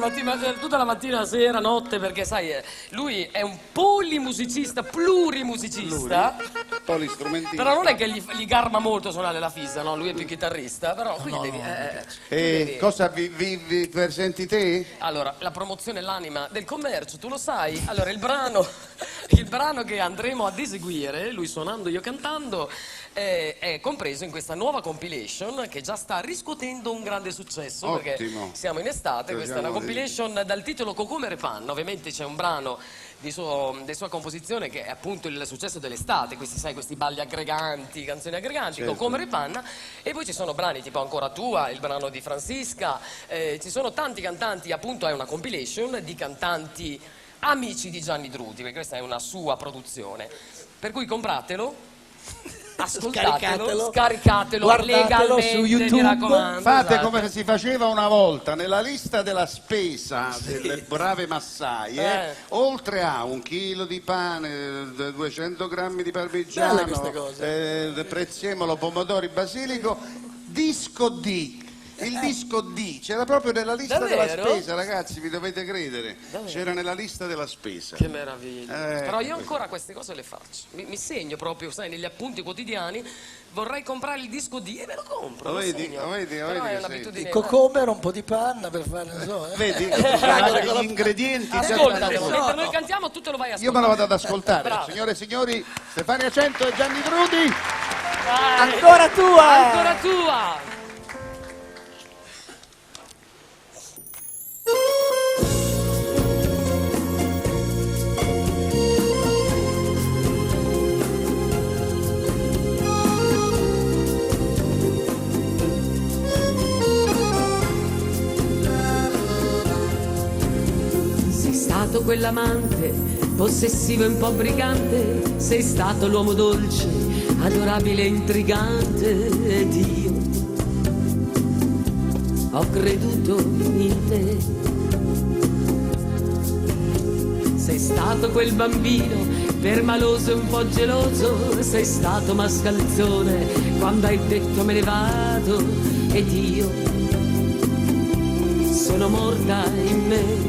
tutta la mattina, sera, notte, perché sai, lui è un plurimusicista. Polistrumentista. Però non è che gli garba molto suonare la fisa, no? Lui è più chitarrista, però quindi cosa vi presenti te? Allora, la promozione è l'anima del commercio, tu lo sai. Allora, il brano che andremo ad eseguire, lui suonando, io cantando, è compreso in questa nuova compilation che già sta riscuotendo un grande successo. Ottimo. Perché siamo in estate, questa è una compilation dal titolo Cocomere Panna. Ovviamente c'è un brano di sua composizione che è appunto il successo dell'estate, questi balli aggreganti, canzoni aggreganti, certo. Cocomere Panna, e poi ci sono brani tipo Ancora Tua, il brano di Francisca, ci sono tanti cantanti, appunto è una compilation di cantanti amici di Gianni Drudi, perché questa è una sua produzione, per cui compratelo. Ascoltatelo, scaricatelo, guardatelo legalmente, su YouTube. mi raccomando. Fate esatto. come si faceva una volta nella lista della spesa delle brave massaie, oltre a 1 chilo di pane, 200 grammi di parmigiano, prezzemolo, pomodori, basilico, disco di Il disco D c'era proprio nella lista Davvero? della spesa, ragazzi, vi dovete credere. Davvero? C'era nella lista della spesa. Che meraviglia. Però io così. ancora queste cose le faccio. Mi segno proprio, sai, negli appunti quotidiani. Vorrei comprare il disco D e me lo compro. Lo lo vedi? segno. Lo vedi? Lo Però vedi è che un'abitudine. Il cocomero, un po' di panna per fare, non so. Vedi? Gli ingredienti. Ascolta, già- mentre noi cantiamo tu te lo vai a Io me lo vado ad ascoltare. Bravo. Signore e signori, Stefania Cento e Gianni Trudi. Vai. Ancora tua! Ancora tua! Sei stato quell'amante, possessivo e un po' brigante, sei stato l'uomo dolce, adorabile e intrigante, ed io ho creduto in te. Sei stato quel bambino, permaloso e un po' geloso, sei stato mascalzone quando hai detto me ne vado, ed io sono morta in me.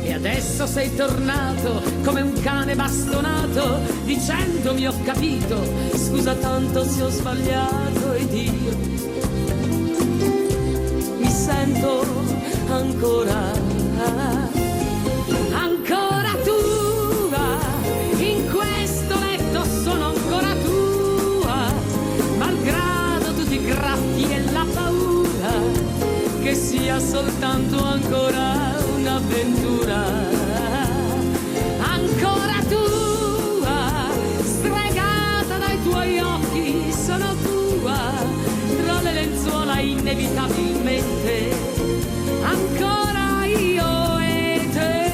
E adesso sei tornato come un cane bastonato, dicendomi ho capito, scusa tanto se ho sbagliato, ed io mi sento ancora tua, in questo letto sono ancora tua, malgrado tutti i graffi e la paura, che sia soltanto ancora un'avventura. Ancora tua, stregata dai tuoi occhi, sono tua, tra le lenzuola inevitabilmente, ancora io e te.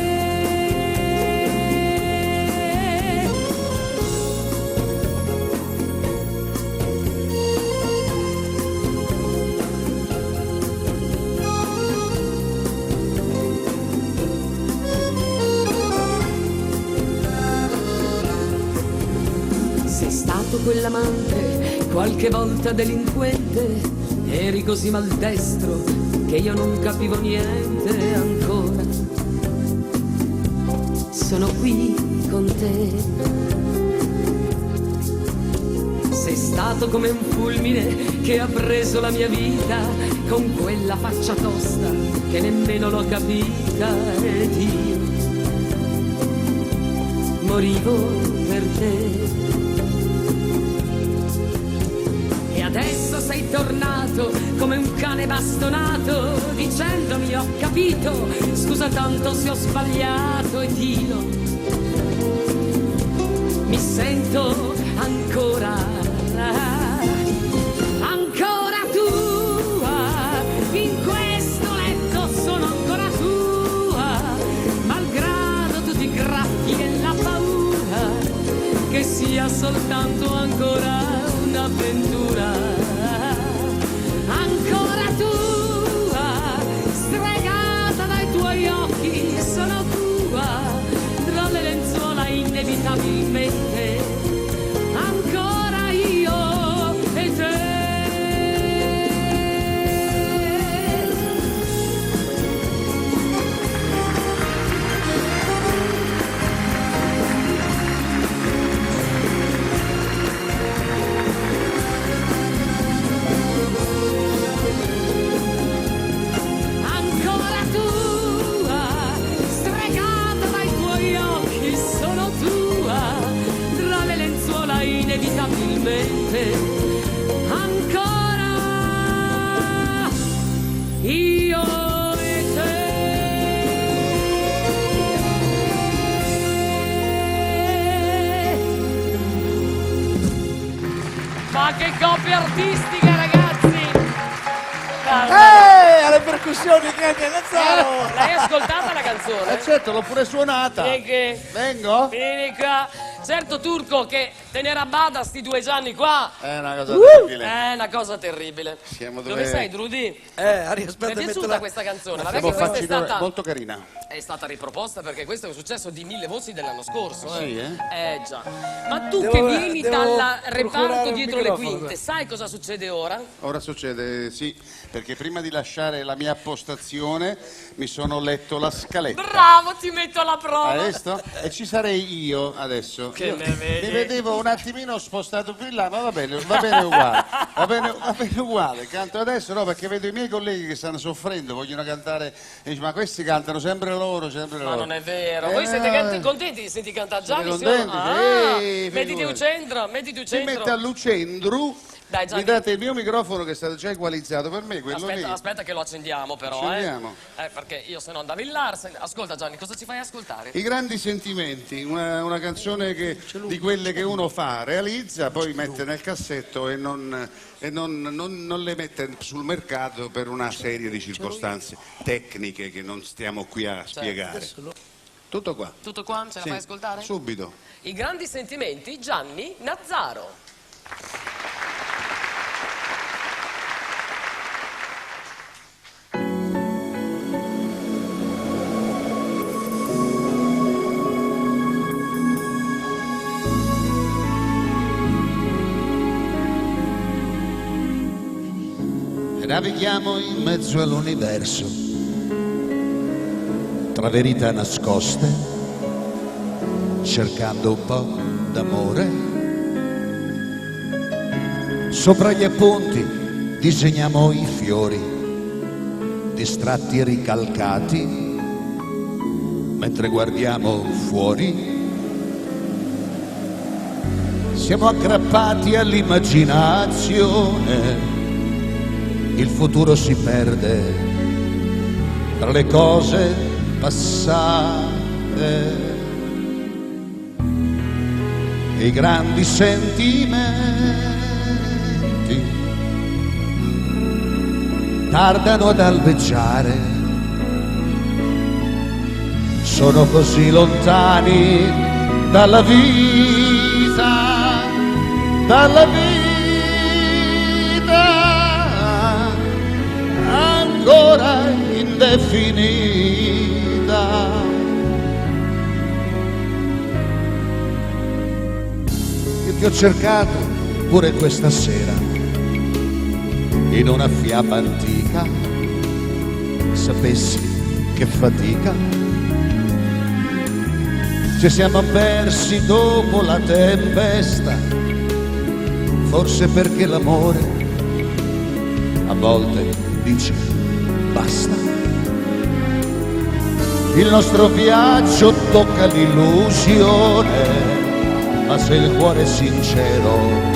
Sei stato quell'amante, qualche volta delinquente, eri così maldestro che io non capivo niente. Ancora sono qui con te. Sei stato come un fulmine che ha preso la mia vita, con quella faccia tosta che nemmeno l'ho capita, ed io morivo per te. E adesso sei tornato come un cane bastonato, dicendomi ho capito, scusa tanto se ho sbagliato, ed io mi sento ancora tua, in questo letto sono ancora tua, malgrado tutti i graffi e la paura, che sia soltanto ancora un'avventura. Ancora tua, stregata dai tuoi occhi, sono tua, tra le lenzuola inevitabilmente, ancora io e te. Ancora tua, stregata dai tuoi occhi, sono tua, tra le lenzuola inevitabilmente, ancora io e te. Ma che coppia artistica, ragazzi! Alle percussioni Grande Nazzaro! L'hai ascoltata la canzone? Certo, l'ho pure suonata. Vengo? Vieni qua. Certo, Turco, che tenere a bada sti 2 Gianni qua È una cosa terribile. è una cosa terribile. Siamo Dove sei, Drudy? Aria, Ti è piaciuta questa canzone? Ma Siamo perché questa è facili, stata molto carina. È stata riproposta perché questo è un successo di 1000 voci dell'anno scorso. Sì, già. Ma tu Devo- che vieni devo dal procurare reparto un dietro le microfono, quinte, sai cosa succede ora? Ora succede, sì, perché prima di lasciare la mia postazione mi sono letto la scaletta. Bravo, ti metto alla prova. Hai visto? E ci sarei io adesso. Che Io me vedi? mi vedevo un attimino spostato più in là, ma va bene uguale. Va bene uguale. Canto adesso, no, perché vedo i miei colleghi che stanno soffrendo, vogliono cantare, e dice, ma questi cantano sempre loro, sempre loro. Ma non è vero. Voi siete contenti di sentire cantare Gianni? Siete contenti? Mettiti un Figurati. centro, mettiti un Si centro. mette a Lucendru, Dai, Gianni. mi date il mio microfono che è stato già equalizzato per me, quello lì. Aspetta che lo accendiamo però, Accendiamo. perché io se no andavo in Larsen. Ascolta Gianni, cosa ci fai ascoltare? I grandi sentimenti, una canzone di quelle che uno fa, realizza, poi mette nel cassetto e non le mette sul mercato per una serie di circostanze tecniche che non stiamo qui a spiegare. Tutto qua. Tutto qua? Ce la Sì, fai ascoltare? subito. I grandi sentimenti, Gianni Nazzaro. Navighiamo in mezzo all'universo, tra verità nascoste, cercando un po' d'amore. Sopra gli appunti disegniamo i fiori, distratti e ricalcati, mentre guardiamo fuori. Siamo aggrappati all'immaginazione. Il futuro si perde tra le cose passate e i grandi sentimenti tardano ad albeggiare, sono così lontani dalla vita, dalla vita. Ancora indefinita. Io ti ho cercato pure questa sera in una fiaba antica, sapessi che fatica. Ci siamo persi dopo la tempesta, forse perché l'amore a volte dice basta. Il nostro viaggio tocca l'illusione, ma se il cuore è sincero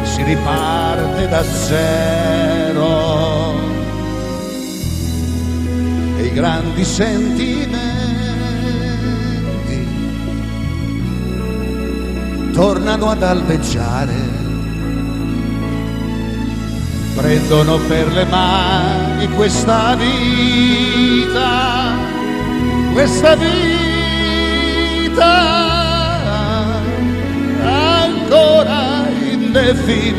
si riparte da zero. E i grandi sentimenti tornano ad albeggiare, prendono per le mani questa vita, ancora indefinita.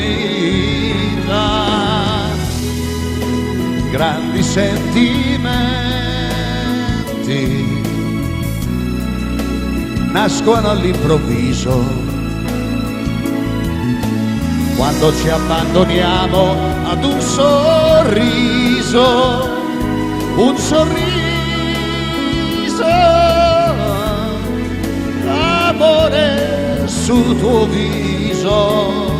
Grandi sentimenti nascono all'improvviso, quando ci abbandoniamo ad un sorriso, amore sul tuo viso.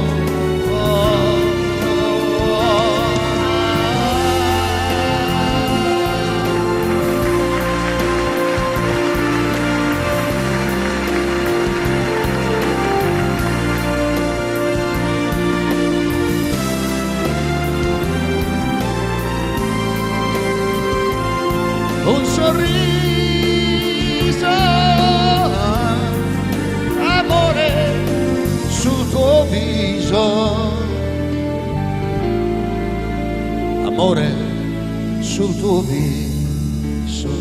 Un sorriso, amore sul tuo viso, amore sul tuo viso.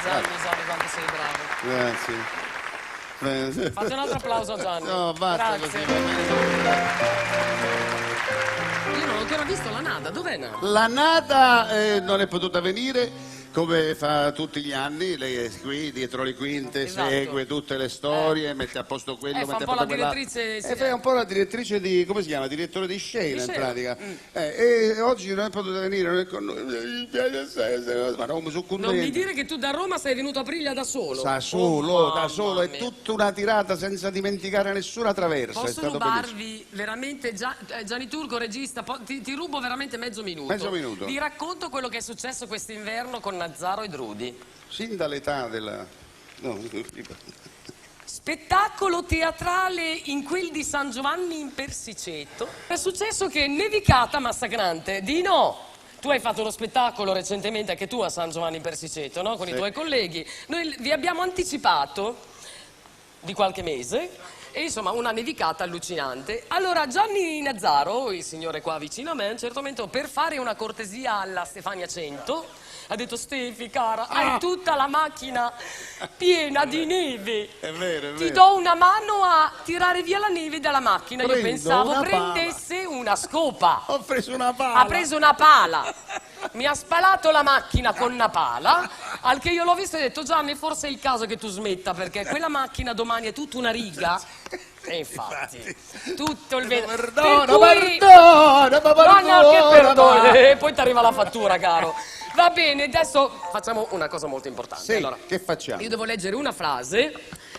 Gianni, quanto sei bravo. Grazie. Fate un altro applauso a Gianni. No, basta Grazie. così, va bene. Io non ho ancora visto la Nada, dov'è Nada? La Nada non è potuta venire come fa tutti gli anni, lei è qui dietro le quinte, Esatto. segue tutte le storie, mette a posto quello, fa mette un a po' la posto quella. direttrice, sì. Fa un po' la direttrice di, come si chiama? Direttore di scena Di in scena. pratica. E oggi non è potuta venire, non è con noi. Mi piace assai, ma non mi sono Non mi dire che tu da Roma sei venuto a Priglia da solo. Da solo, Oh, da solo, mamma è mia. tutta una tirata senza dimenticare nessuna traversa. È Posso stato bellissimo. rubarvi veramente Gianni Turco, regista, ti rubo veramente mezzo minuto. Mezzo minuto. Vi racconto quello che è successo quest'inverno con Nazzaro e Drudi. Sin dall'età della... No, Spettacolo teatrale in quel di San Giovanni in Persiceto. È successo che nevicata massacrante. Dino, tu hai fatto uno spettacolo recentemente anche tu a San Giovanni in Persiceto, no? Con i tuoi colleghi. Noi vi abbiamo anticipato di qualche mese e insomma una nevicata allucinante. Allora Gianni Nazzaro, il signore qua vicino a me, a un certo momento per fare una cortesia alla Stefania 100 ha detto: Stefi cara, hai tutta la macchina piena di neve. È vero, è vero. Ti do una mano a tirare via la neve dalla macchina. Io Prendo pensavo una prendesse una scopa. Ho preso una pala. Ha preso una pala. Mi ha spalato la macchina con una pala, al che io l'ho visto e ho detto: Gianni, forse è il caso che tu smetta, perché quella macchina domani è tutta una riga. E infatti, tutto il vento. Perdono, No, che perdono. E poi ti arriva la fattura, caro. Va bene, adesso facciamo una cosa molto importante. Sì, Allora, che facciamo? io devo leggere una frase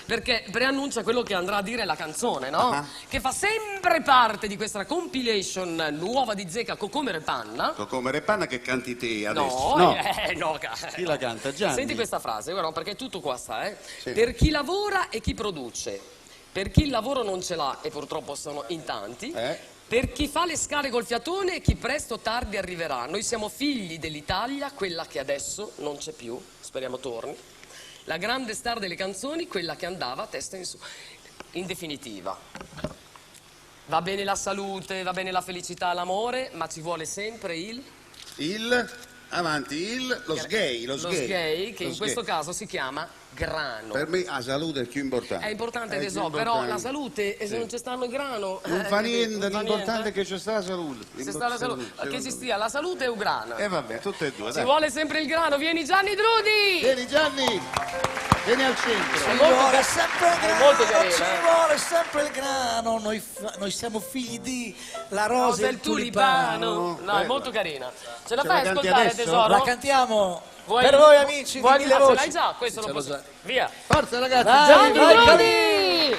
perché preannuncia quello che andrà a dire la canzone, no? Che fa sempre parte di questa compilation nuova di Zecca, Cocomero e Panna. Cocomero e Panna che canti te adesso? No. Chi la canta? Gianni? Senti questa frase, guarda, perché tutto qua sta, Sì. Per chi lavora e chi produce, per chi il lavoro non ce l'ha, e purtroppo sono in tanti, per chi fa le scale col fiatone e chi presto o tardi arriverà. Noi siamo figli dell'Italia, quella che adesso non c'è più, speriamo torni. La grande star delle canzoni, quella che andava a testa in su. In definitiva, va bene la salute, va bene la felicità, l'amore, ma ci vuole sempre lo sgay. Lo sgay, che in questo caso si chiama grano. Per me la salute è il più importante. È importante, il tesò, più però importante. la salute, se Sì. non ci stanno il grano... Non fa niente, fa l'importante niente. è che ci sta la salute. Se sta la salute, che ci stia la salute e il grano. E vabbè, tutte e due, Ci dai. vuole sempre il grano, vieni Gianni Drudi! Vieni Gianni, vieni al centro. Ci vuole sempre il grano, molto carina, ci vuole sempre il grano, noi siamo figli di la rosa e il tulipano. No, è molto carina. Ce la Ce fai la canti ascoltare, adesso? tesoro? La cantiamo Vuoi- per voi amici vuoi- di Mille ah, ce Voci. l'hai già, questo lo Ce l'ho posso... già. Via! Forza ragazzi, Dai, Gianni vai, Drudi. Drudi!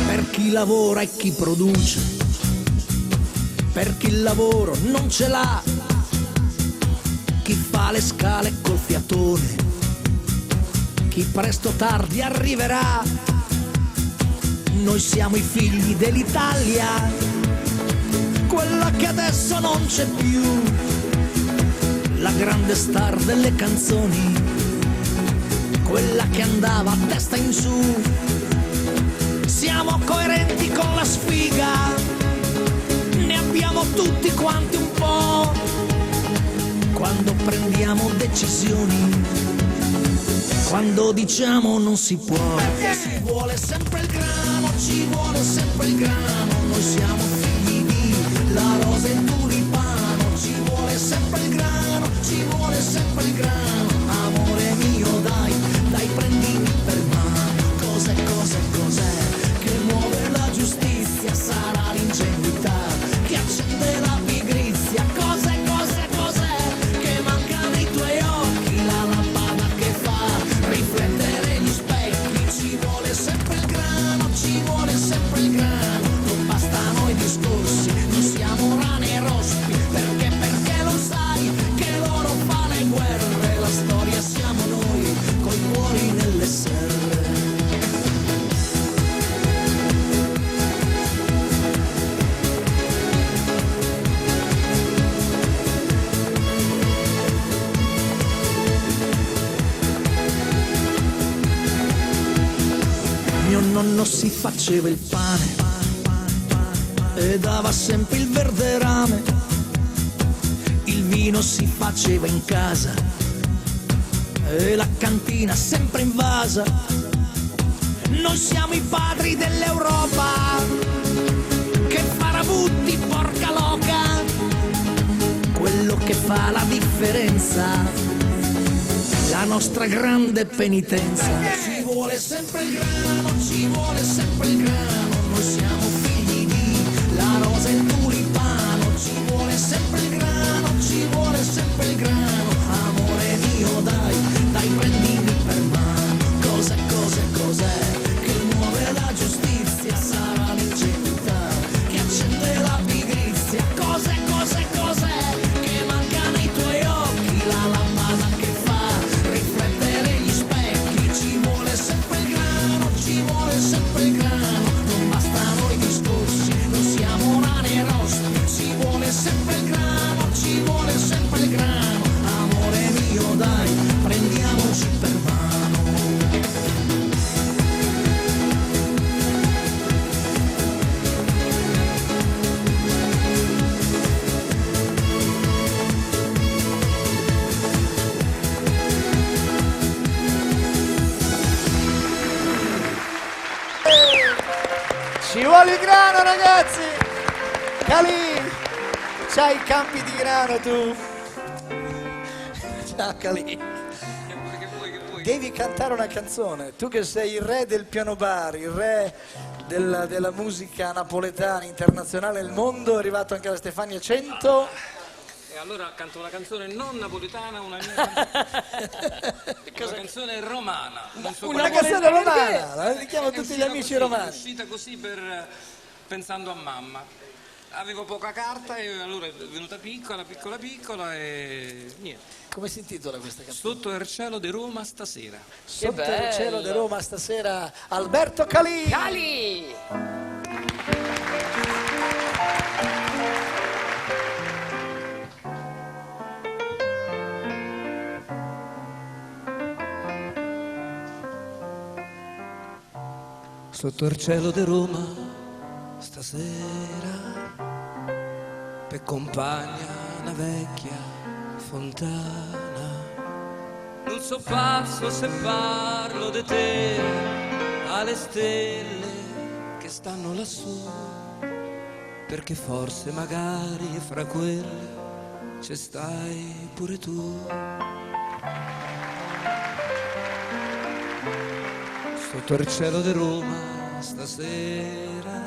Per chi lavora e chi produce, per chi il lavoro non ce l'ha, chi fa le scale col fiatone, chi presto o tardi arriverà. Noi siamo i figli dell'Italia, quella che adesso non c'è più, la grande star delle canzoni, quella che andava a testa in su. Siamo coerenti con la sfiga, ne abbiamo tutti quanti un po', quando prendiamo decisioni, quando diciamo non si può. Ci vuole sempre il grano, ci vuole sempre il grano, noi siamo figli di la rosa e il tulipano. Ci vuole sempre il grano, ci vuole sempre il grano, amore mio dai, dai prendimi per mano. Cos'è, che muove la giustizia? Sarà l'ingenuità che accende la pigrizia. Cos'è, che manca nei tuoi occhi? La lampada che fa riflettere gli specchi. Ci vuole sempre il grano, ci vuole sempre il grano. Non bastano i discorsi, non siamo rane e rospi. Perché lo sai che loro fa le guerre, la storia Mio nonno si faceva il pane e dava sempre il verde rame. Il vino si faceva in casa e la cantina sempre invasa. Noi siamo i padri dell'Europa, che farabutti, porca loca. Quello che fa la differenza, la nostra grande penitenza. Ci vuole sempre il grano, ci vuole sempre il grano. Noi siamo figli di la rosa e il tulipano. Ci vuole sempre il grano, ci vuole sempre il grano. Amore mio, dai, dai, prendimi per mano. Cos'è, cos'è, cos'è che muove la giustizia? Sarà l'ingenuità che accende la pigrizia. Cos'è, cos'è, cos'è che manca nei tuoi occhi? La lampada che fa riflettere gli specchi. Ci vuole sempre il grano, ci vuole sempre il grano. Non bastano i discorsi, non siamo nane rosti. Ci vuole sempre il grano, ci vuole sempre il grano. Amore mio, dai, prendiamoci per mano. Ci vuole il grano, ragazzi! Calì! C'hai i campi di grano tu! Ciao Calì! Devi cantare una canzone, tu che sei il re del piano bar, il re della musica napoletana internazionale nel mondo, è arrivato anche alla Stefania 100. E allora canto una canzone non napoletana, una canzone romana. Una canzone romana, la dedichiamo a tutti gli amici romani. È uscita così pensando a mamma. Avevo poca carta e allora è venuta piccola e niente. Come si intitola questa canzone? Sotto il cielo di Roma stasera. Sotto il cielo di Roma stasera, Alberto Calì! Calì! Sotto il cielo di Roma stasera per compagna una vecchia fontana. Non so passo se parlo di te alle stelle che stanno lassù, perché forse magari fra quelle ci stai pure tu. Sotto il cielo di Roma stasera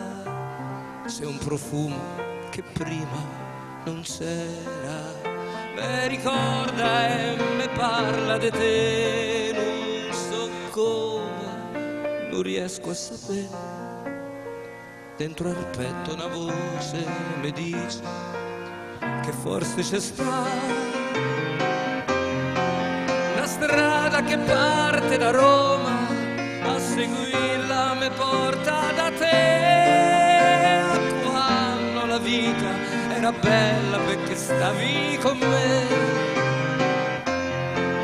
c'è un profumo che prima non c'era. Me ricorda e me parla di te, non so come, non riesco a sapere. Dentro al petto una voce mi dice che forse c'è una strada che parte da Roma, a seguirla me porta da te. A quando la vita era bella perché stavi con me,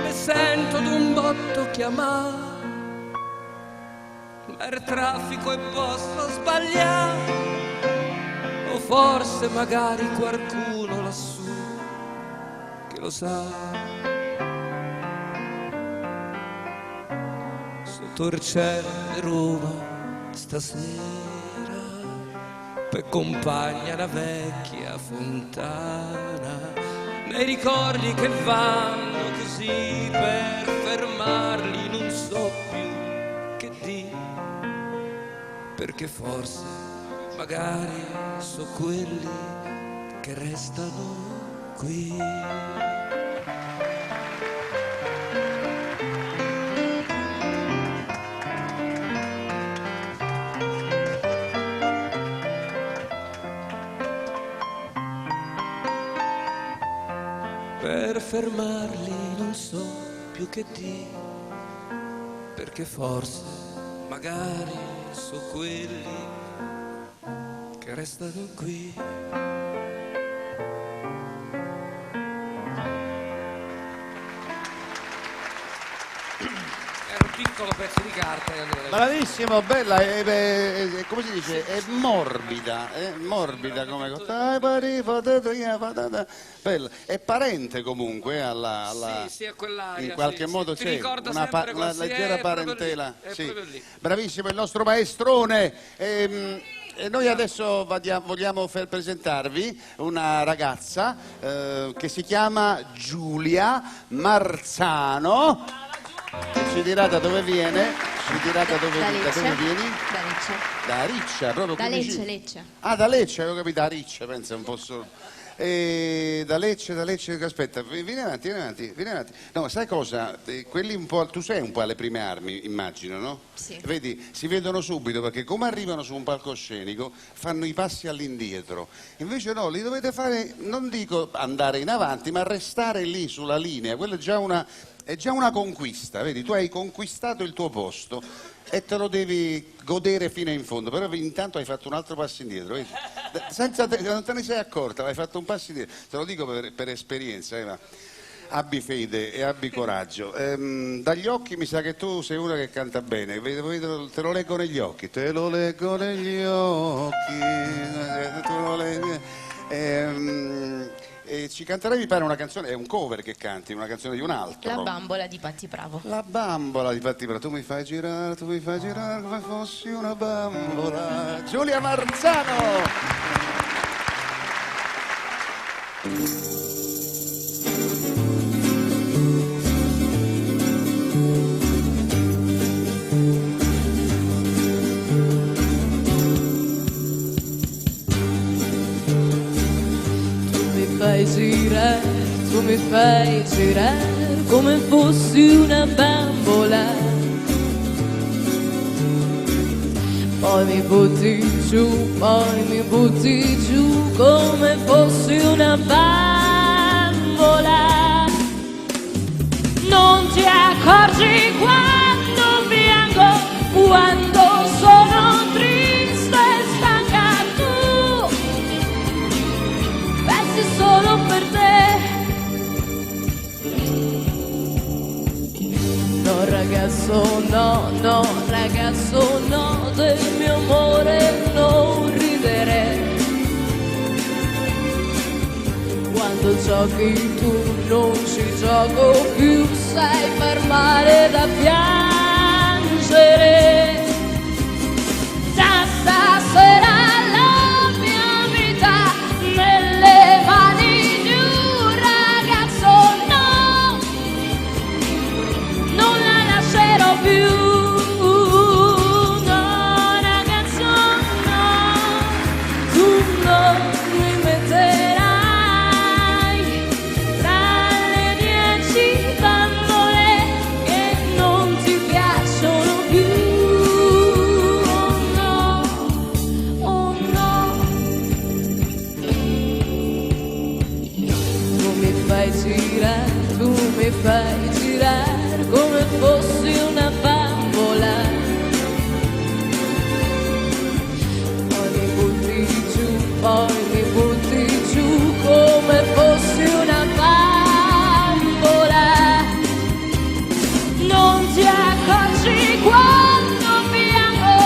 mi sento d'un botto chiamare, per traffico e posso sbagliare, o forse magari qualcuno lassù che lo sa. Sotto il cielo di Roma stasera per compagna una vecchia fontana, nei ricordi che vanno così per fermarli non so più che dire, perché forse magari so quelli che restano qui. Per fermarli non so più che dire, perché forse magari so quelli che restano qui. ero piccolo pezzo di carta. Bravissimo, bella, come si dice? È morbida come bella. È parente comunque alla sì, a quell'aria. In qualche modo ti c'è ricorda una sempre quella leggera è parentela. proprio lì, Sì. proprio lì. Bravissimo il nostro maestrone. E noi adesso vogliamo presentarvi una ragazza che si chiama Giulia Marzano, che ci dirà da dove viene, da dove vieni? Da Lecce. Da Riccia, proprio Da qui Lecce, vicino. Lecce. Ah, da Lecce, avevo capito, da Riccia, pensa un po' solo. Da Lecce, aspetta, vieni avanti. No, sai cosa? Quelli un po', tu sei un po' alle prime armi, immagino, no? Sì. Vedi, si vedono subito perché come arrivano su un palcoscenico fanno i passi all'indietro. Invece no, li dovete fare, non dico andare in avanti, ma restare lì sulla linea. Quello è già una conquista, vedi? Tu hai conquistato il tuo posto e te lo devi godere fino in fondo, però intanto hai fatto un altro passo indietro, vedi? Non te ne sei accorta, hai fatto un passo indietro, te lo dico per esperienza, ma abbi fede e abbi coraggio. Dagli occhi mi sa che tu sei una che canta bene, te lo leggo negli occhi, te lo leggo negli occhi, te lo leggo. E ci canterai, mi pare, una canzone, è un cover che canti, una canzone di un altro. La bambola di Patti Bravo. La bambola di Patti Bravo, tu mi fai girare come fossi una bambola. Giulia Marzano! Tu mi fai girare come fossi una bambola, poi mi butti giù come fossi una bambola. Non ti accorgi quando piango, quando sono triste e stanca, tu pensi solo per te. Ragazzo no, del mio amore non ridere. Quando giochi tu non ci gioco più, sai far male da piangere. Da stasera la mia vita nelle mani di un ragazzo, no, non la lascerò più. Fai girare come fossi una bambola, poi mi butti giù come fossi una bambola. Non ti accorgi quando piango,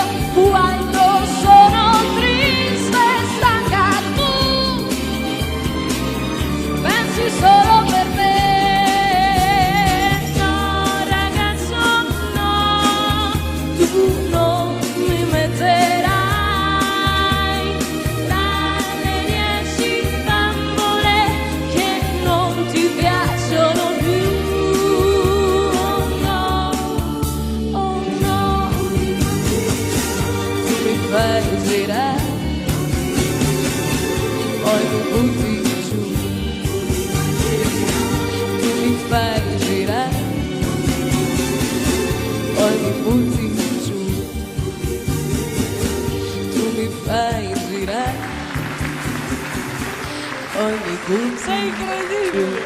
quando sono triste e stanca, tu pensi solo per me. Sei incredibile!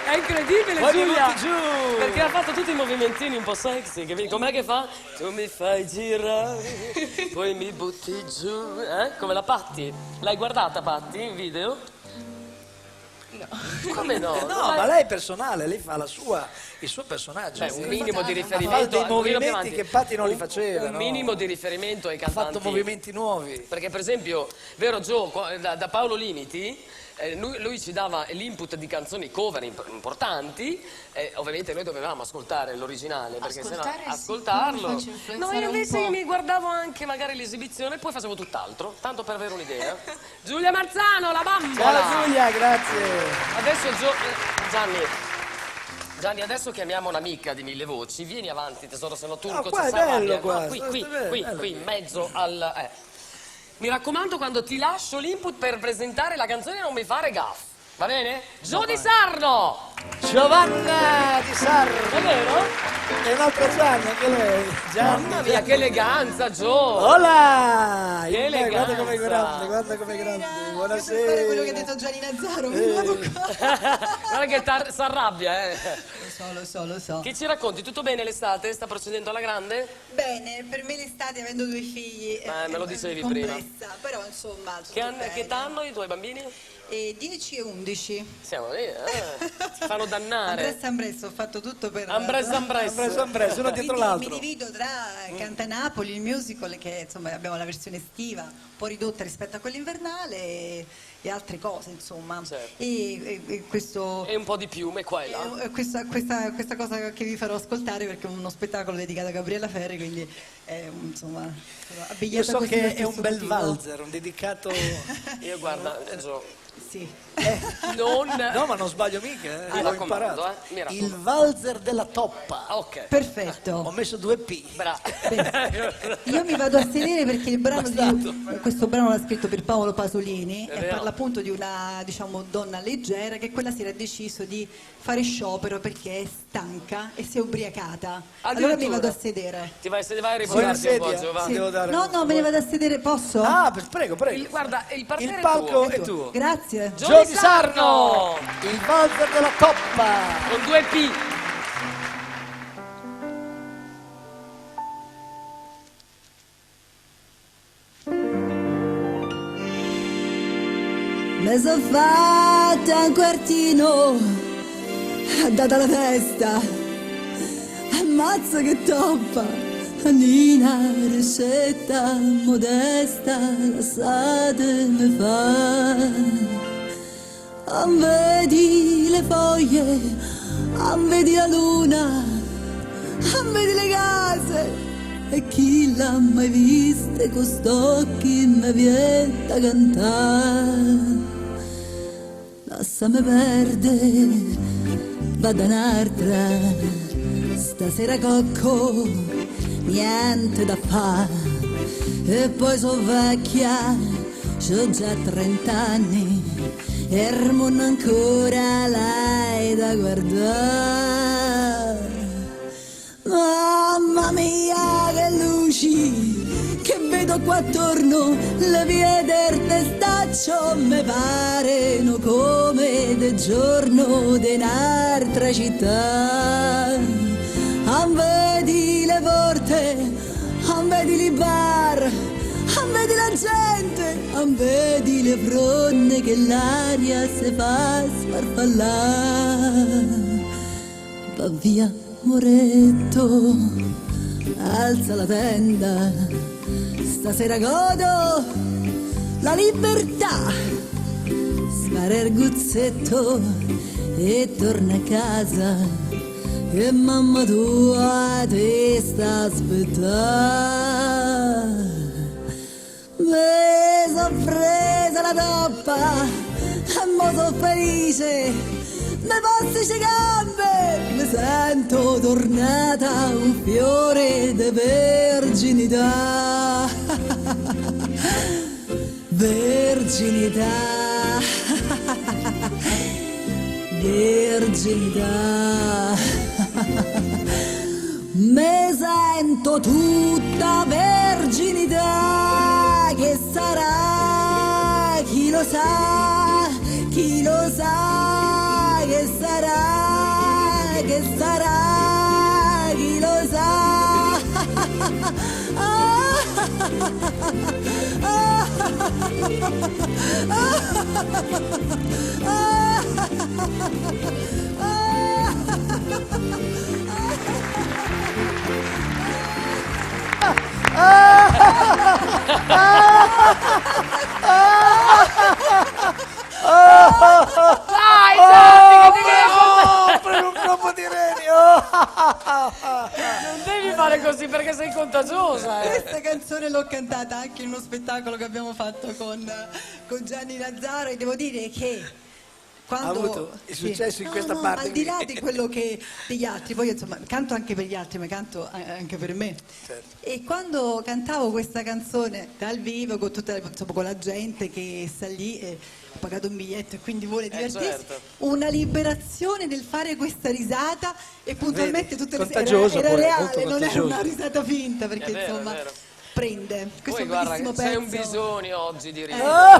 È incredibile, Giulia! Perché ha fatto tutti i movimentini un po' sexy, capito? Com'è che fa? Tu mi fai girare, poi mi butti giù, come la Patti. L'hai guardata, Patti, in video? No. Come no? No, ma lei è personale, lei fa il suo personaggio. Beh, un minimo di Fa riferimento. dei movimenti che Patti non li faceva. Un no? minimo di riferimento ai Ha cantanti. fatto movimenti nuovi. Perché per esempio, vero Joe, da Paolo Limiti, lui ci dava l'input di canzoni cover importanti, ovviamente noi dovevamo ascoltare l'originale, perché sennò ascoltarlo. No, io invece mi guardavo anche magari l'esibizione e poi facevo tutt'altro, tanto per avere un'idea. Giulia Marzano, la bambola! Ciao Giulia, grazie. Adesso Gianni, adesso chiamiamo un'amica di Mille Voci, vieni avanti tesoro, se no Turco qua ci è fa rabbia. bello, qua, No, qui, in mezzo al... Mi raccomando, quando ti lascio l'input per presentare la canzone non mi fare gaff, va bene? Gio di Sarno! Giovanna di Sarno! È vero? E un'altra Gianni, anche lei. Mamma mia, che eleganza, Gio! Hola! Che eleganza! Guarda com'è grande, guarda com'è grande. Buonasera. Per quello che ha detto Gianni Nazzaro, Guarda che si arrabbia, Lo so. Che ci racconti? Tutto bene l'estate? Sta procedendo alla grande? Bene, per me l'estate, avendo 2 figli, me lo dicevi complessa, prima. però insomma... Che età hanno i tuoi bambini? 10 e 11. Siamo lì, si fanno dannare. Ambresso, ho fatto tutto per... Ambresso, uno dietro l'altro. Mi divido tra Canta Napoli, il musical, che insomma abbiamo la versione estiva, un po' ridotta rispetto a quella invernale, e altre cose, insomma. Certo. E questo... E un po' di piume qua e là. Questa cosa che vi farò ascoltare, perché è uno spettacolo dedicato a Gabriella Ferri, quindi insomma abbigliata Io so così che lo è un stesso bel motivo. valzer, un dedicato... Io guarda, Gio. Sì. No, ma non sbaglio mica, Mi l'ho raccomando, imparato. mi raccomando. Il valzer della toppa. Ok. Perfetto. Ho messo 2 P. Bravo. Io mi vado a sedere perché il brano questo brano l'ha scritto per Paolo Pasolini e vero. parla appunto di una, diciamo, donna leggera che quella sera ha deciso di fare sciopero perché è stanca e si è ubriacata. Allora mi vado a sedere. Ti vai a riposarti un po', Giovanni. Sì. No, me ne vado a sedere, posso? Ah, prego. Guarda, il parterre Il palco è tuo. tuo. Grazie. Gio di Sarno, il valzer della toppa. Con 2 P. Me son fatta un quartino, data la festa, ammazza che toppa, Nina ricetta modesta, lasciate me fa. Vedi le foglie, vedi la luna, vedi le case, e chi l'ha mai viste con st'occhi mi viene da cantare. Lasciami perdere, vado un'altra, stasera cocco, niente da fare, e poi sono vecchia, c'ho già 30 anni, e il mondo ancora l'hai da guardare. Mamma mia che luci che vedo qua attorno, le vie del testaccio mi pareno come de giorno di un'altra città. Vedi le porte, vedi i bar, vedi la gente, vedi le fronde che l'aria si fa sfarfallare. Va via Moretto, alza la tenda, stasera godo la libertà. Spara il guzzetto e torna a casa, e mamma tua ti sta aspettando. Me son presa la toppa e mo so felice, me posso le gambe, mi sento tornata un fiore di verginità. Verginità, verginità. Me sento tutta verginità, che sarà, chi lo sa, chi lo sa, che sarà, chi lo sa. Dai, Santi, che devi per un colpo di reni. Non devi fare così perché sei contagiosa. Questa canzone l'ho cantata anche in uno spettacolo che abbiamo fatto con Gianni Nazzaro e devo dire che quando, ha avuto il successo in questa parte. Al di là di quello che degli altri, poi insomma canto anche per gli altri, ma canto anche per me. Certo. E quando cantavo questa canzone dal vivo con tutta insomma, con la gente che sta lì e ha pagato un biglietto e quindi vuole divertirsi, certo. una liberazione nel fare questa risata e puntualmente tutte le contagiosa era pure, reale, molto non è contagiosa. una risata finta perché È vero, insomma è vero. prende. Questo Poi è un guarda, bellissimo che sei un pezzo. bisogno oggi di Lo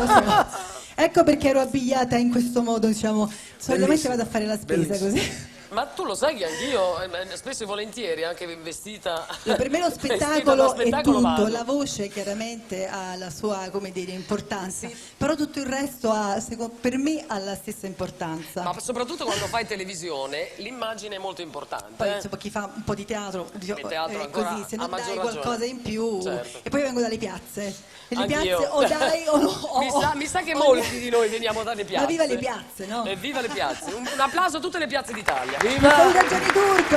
so. Ecco perché ero abbigliata in questo modo, diciamo, solitamente Bellissimo. vado a fare la spesa Bellissimo. così. Ma tu lo sai che anch'io, spesso e volentieri, anche vestita... Per me lo vestita da spettacolo è spettacolo tutto, vado. la voce chiaramente ha la sua, come dire, importanza, però tutto il resto ha, per me ha la stessa importanza. Ma soprattutto quando fai televisione, l'immagine è molto importante. Poi insomma chi fa un po' di teatro, teatro ancora così, se a non dai maggior qualcosa ragione. in più, Certo. e poi vengo dalle piazze. Nelle Anch'io. piazze o dai o no. Mi sa che molti di noi veniamo dalle piazze. Ma viva le piazze, no? Viva le piazze. Un applauso a tutte le piazze d'Italia. Saluta Gianni Turco!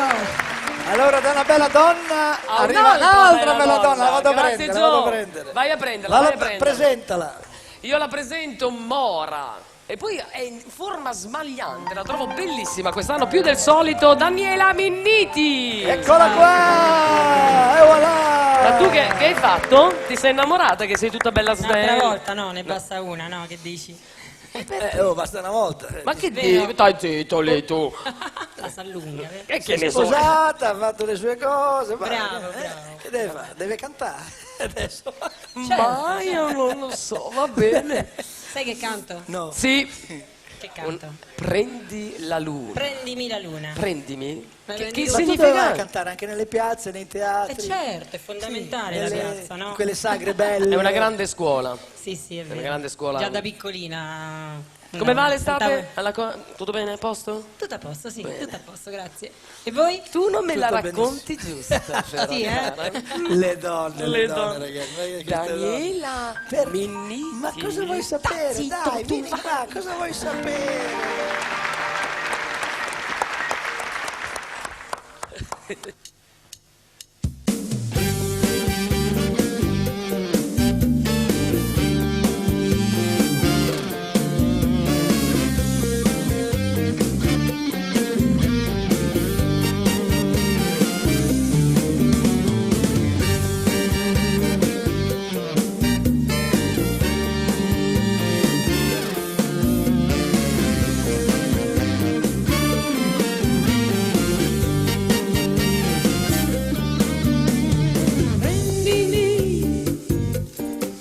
Allora da una bella donna Ah, arriva un'altra un'altra bella donna, la vado a Grazie, prendere, Gio. la vado a prendere. Vai a prenderla, vai a prenderla. Presentala. Io la presento Mora. E poi è in forma smagliante, la trovo bellissima quest'anno più del solito, Daniela Minniti! Eccola qua! E voilà! Ma tu che hai fatto? Ti sei innamorata che sei tutta bella Un'altra snella? volta no, ne basta una, no? Che dici? Basta una volta. Ma che dici? Stai zitto lì tu! La s'allunga. E che Si è ne so? sposata, ha fatto le sue cose. Bravo. Che deve fare? Deve cantare adesso. Ma io non lo so, va bene. Sai che canto? No. Sì. Che canto? Prendi la luna. Prendimi la luna. Prendimi? Ma Che prendi- Ma tu significa? doveva cantare anche nelle piazze, nei teatri. certo, è fondamentale la nelle- piazza, no? in quelle sagre belle. È una grande scuola. Sì, sì, è vero. una grande scuola. Già da piccolina. Come va l'estate? cantavo- Tutto bene? A posto? Tutto a posto, sì, tutto a posto, grazie. E voi? Tu non me la Tutto racconti giusta. però, Sì, cara. Le donne, Le ragazzi. donne. ma che queste Daniela donne. Minniti. Ma cosa vuoi sapere? Zitto, Dai, tu vieni qua, cosa vuoi sapere?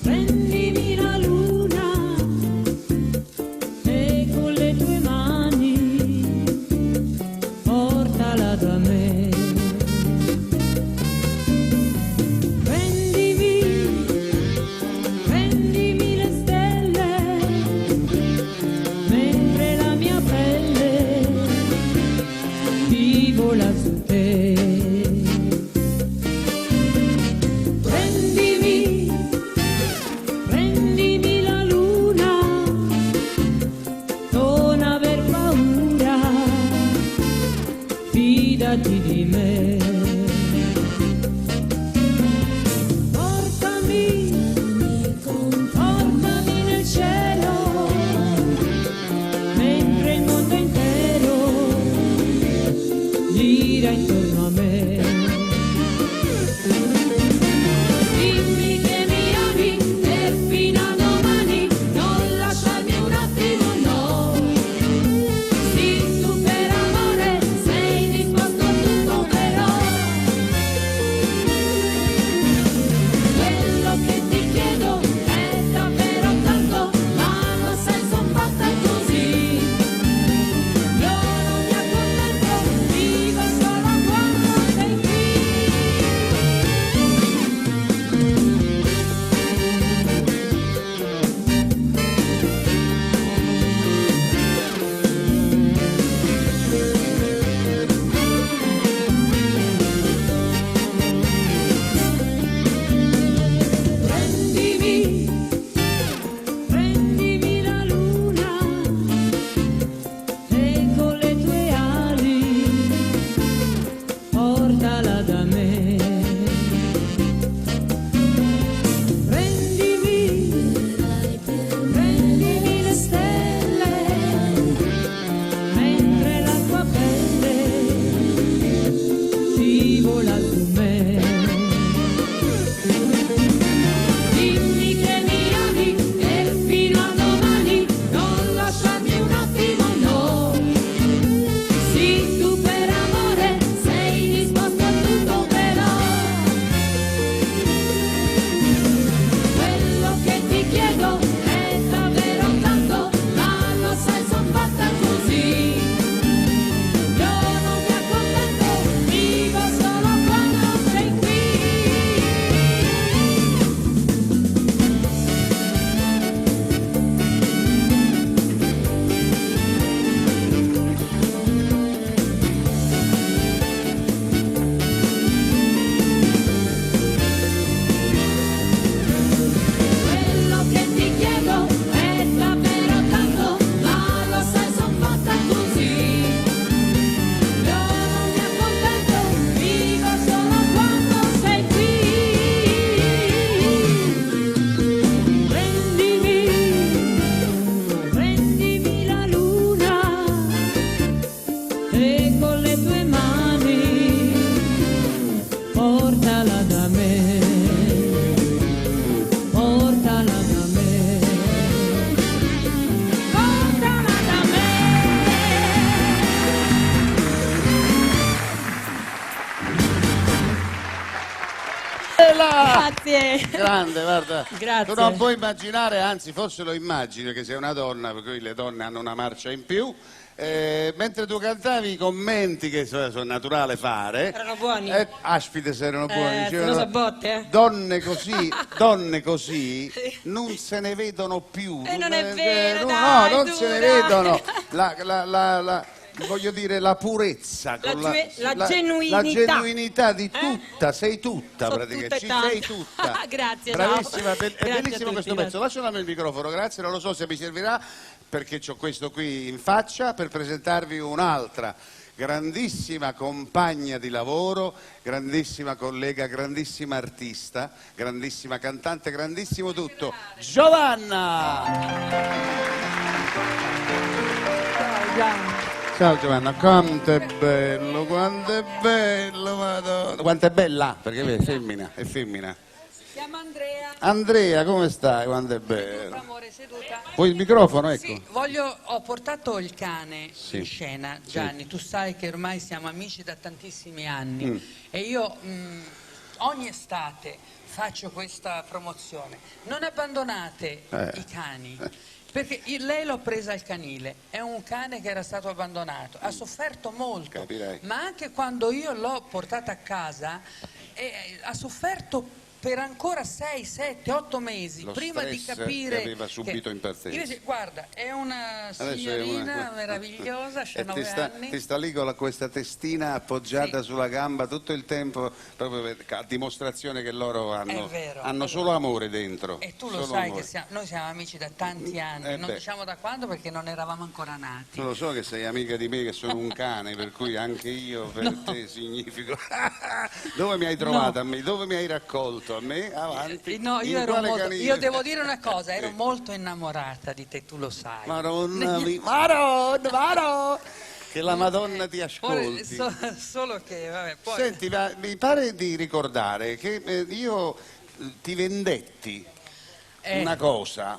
Prendimi la luna e con le tue mani portala da me. Prendimi le stelle mentre la mia pelle vivola su te. Prendimi la luna, non aver paura, fidati di me. Portami nel cielo, mentre il mondo intero gira intorno a me. Dimmi che mi ami e fino a domani non lasciarmi un attimo, no. Sì, tu per amore sei disposto a tutto, però quello che ti chiedo è davvero tanto, ma non sai son fatta così. Io non mi accontento, vivo solo quando sei qui. Daniela! Grazie. Grande, guarda. Grazie. Tu non puoi immaginare, anzi forse lo immagini che sei una donna, per cui le donne hanno una marcia in più. Mentre tu cantavi i commenti che sono naturale fare Erano buoni? Aspide se erano buoni, sono sabotte, donne così non se ne vedono più, non è vero, no, dai, non tu, se ne dai. vedono voglio dire la purezza, La con genuinità. la genuinità di tutta, sei tutta Sono praticamente, tutta e sei tanta. tutta. Grazie, Bravissima, ciao. è Grazie a bellissimo tutti, questo grazie. pezzo. Lasciami il microfono, grazie, non lo so se mi servirà perché c'ho questo qui in faccia per presentarvi un'altra grandissima compagna di lavoro, grandissima collega, grandissima artista, grandissima cantante, grandissimo tutto, Giovanna! Ciao Giovanna, quanto è bello, Madonna. Quanto è bella, perché è femmina, è femmina. Chiamo Andrea. Andrea, come stai? Quanto è bello. Amore, seduta. Poi il microfono, ecco. Sì, ho portato il cane in scena, Gianni. Tu sai che ormai siamo amici da tantissimi anni e io ogni estate faccio questa promozione. Non abbandonate i cani. Perché lei l'ho presa al canile, è un cane che era stato abbandonato, ha sofferto molto, ma anche quando io l'ho portata a casa ha sofferto per ancora 6, 7, 8 mesi Lo prima di stress capire che aveva subito in partenza. Invece, guarda, è una Adesso signorina meravigliosa, c'ha 9 anni. Ti sta lì con questa testina appoggiata sulla gamba tutto il tempo, proprio a dimostrazione che loro hanno solo amore dentro. E tu lo solo sai amore. che noi siamo amici da tanti anni, non diciamo da quando perché non eravamo ancora nati. Tu lo so che sei amica di me, che sono un cane, per cui anche io per te significo. Dove mi hai trovato a me? Dove mi hai raccolto? A me? Avanti. No, In quale canile? io devo dire una cosa, ero molto innamorata di te, tu lo sai. Madonna, che la Madonna ti ascolti. Solo che, vabbè, poi... Senti, mi pare di ricordare che io ti vendetti una cosa.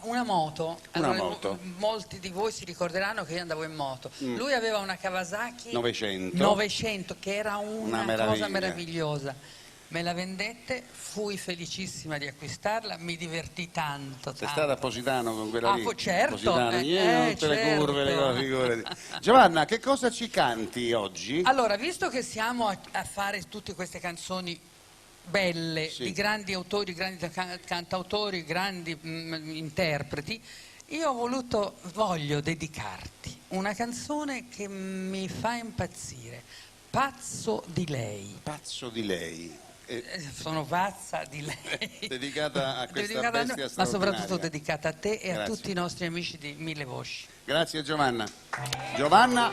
Una moto. Una Allora, moto. Molti di voi si ricorderanno che io andavo in moto. Lui aveva una Kawasaki 900 che era una cosa meravigliosa. Me la vendette, fui felicissima di acquistarla, mi divertì tanto. Sei stata a Positano con quella lì? Certo. Positano, tutte le curve, le cose, figurati. Giovanna, che cosa ci canti oggi? Allora, visto che siamo a fare tutte queste canzoni belle, di grandi autori, grandi cantautori, grandi interpreti, io voglio dedicarti una canzone che mi fa impazzire, Pazzo di lei. Pazzo di lei. Sono pazza di lei. Dedicata a questa Dedicata bestia ma straordinaria. soprattutto dedicata a te e Grazie. a tutti i nostri amici di Mille Voci. Grazie Giovanna. Giovanna,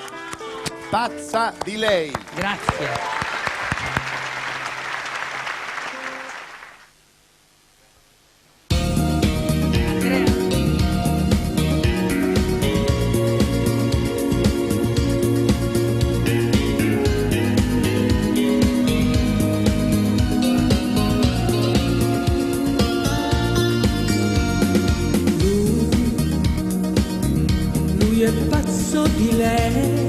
pazza di lei. Grazie. Lui è pazzo di lei,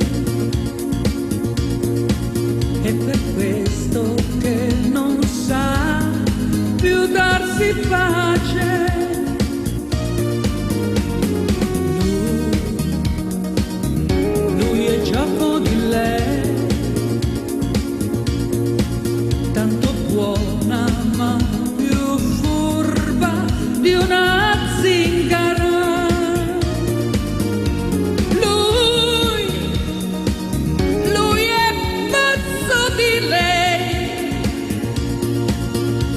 è per questo che non sa più darsi pace. Lui è gioco di lei, tanto buona ma più furba di una zingara. Lui è pazzo di lei,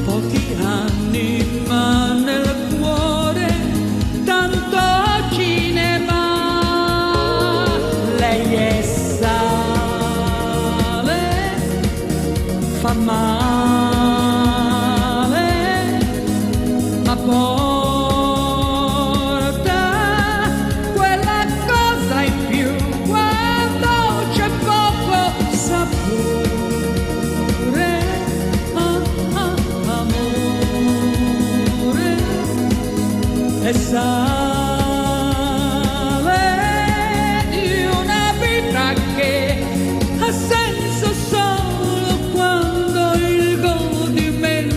pochi anni ma nel cuore tanto cinema. Lei è sale, fa male, ma porta quella cosa in più quando c'è poco sapore. Amore e sale di una vita che ha senso solo quando il godimento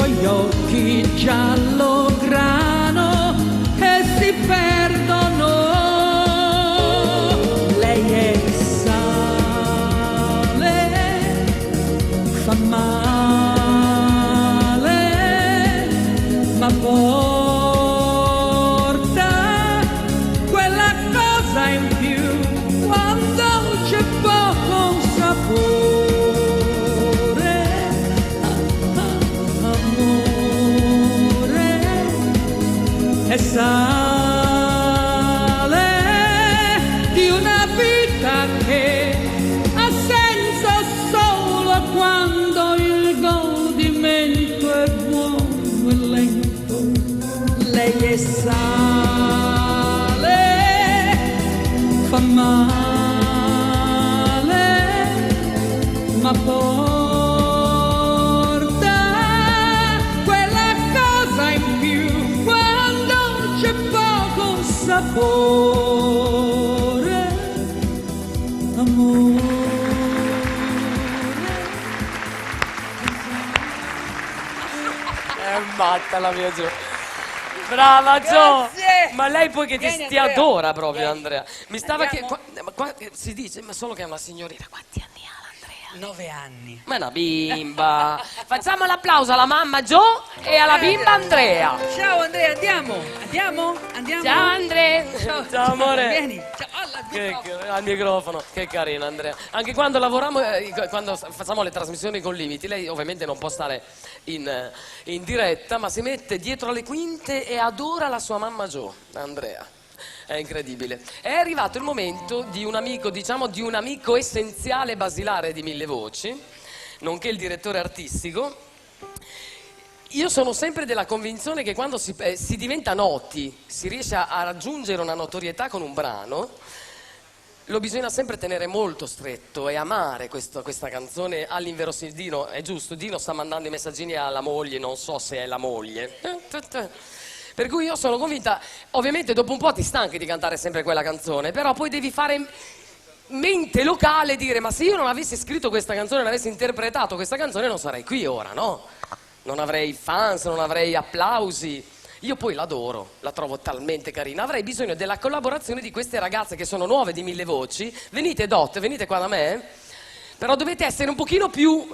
suoi occhi giallo grano e si perdono. Lei è sale, fa male, ma porta quella cosa in più quando c'è poco sapore. E sale di una vita che ha senso solo quando il godimento è buono e lento. Lei è sale, fa male, ma porta quella cosa in più quando c'è poco sapore, amore. È matta la mia Gio. Brava Gio! Grazie. Ma lei poi che Vieni, ti Andrea. adora proprio, Vieni. Andrea. Mi stava Andiamo. qua si dice, ma solo che è una signorina. Quanti anni ha l'Andrea? 9 anni. Ma è una bimba. Facciamo l'applauso alla mamma Gio e alla bimba Andrea. Ciao Andrea, andiamo? Andiamo? Ciao Andrea. Ciao amore. Vieni. Ciao, Al microfono, che carina Andrea. Anche quando lavoriamo, quando facciamo le trasmissioni con limiti, lei ovviamente non può stare in diretta, ma si mette dietro le quinte e adora la sua mamma Gio, Andrea. È incredibile. È arrivato il momento di un amico, diciamo di un amico essenziale basilare di Mille Voci, nonché il direttore artistico. Io sono sempre della convinzione che quando si diventa noti, si riesce a raggiungere una notorietà con un brano, lo bisogna sempre tenere molto stretto e amare questa canzone all'inverosimile. Dino, è giusto, Dino sta mandando i messaggini alla moglie, non so se è la moglie. Per cui io sono convinta, ovviamente dopo un po' ti stanchi di cantare sempre quella canzone, però poi devi fare mente locale e dire: ma se io non avessi scritto questa canzone, non avessi interpretato questa canzone, non sarei qui ora, no? Non avrei fans, non avrei applausi. Io poi l'adoro, la trovo talmente carina. Avrei bisogno della collaborazione di queste ragazze che sono nuove di Mille Voci. Venite Dot, venite qua da me. Però dovete essere un pochino più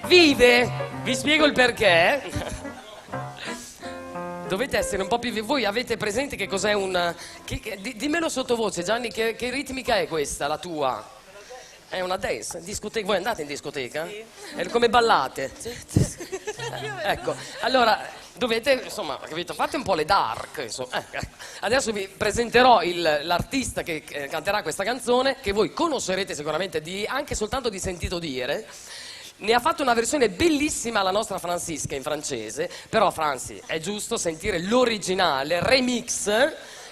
vive. Vi spiego il perché. Dovete essere un po' più vive. Voi avete presente che cos'è dimmelo sottovoce, Gianni, che ritmica è questa, la tua? È una dance, discoteca. Voi andate in discoteca? Sì. È come ballate? Ecco, allora dovete, insomma, capito? Fate un po' le dark, insomma. Adesso vi presenterò l'artista che canterà questa canzone, che voi conoscerete sicuramente anche soltanto di sentito dire. Ne ha fatto una versione bellissima la nostra Francisca in francese, però Franci, è giusto sentire l'originale remix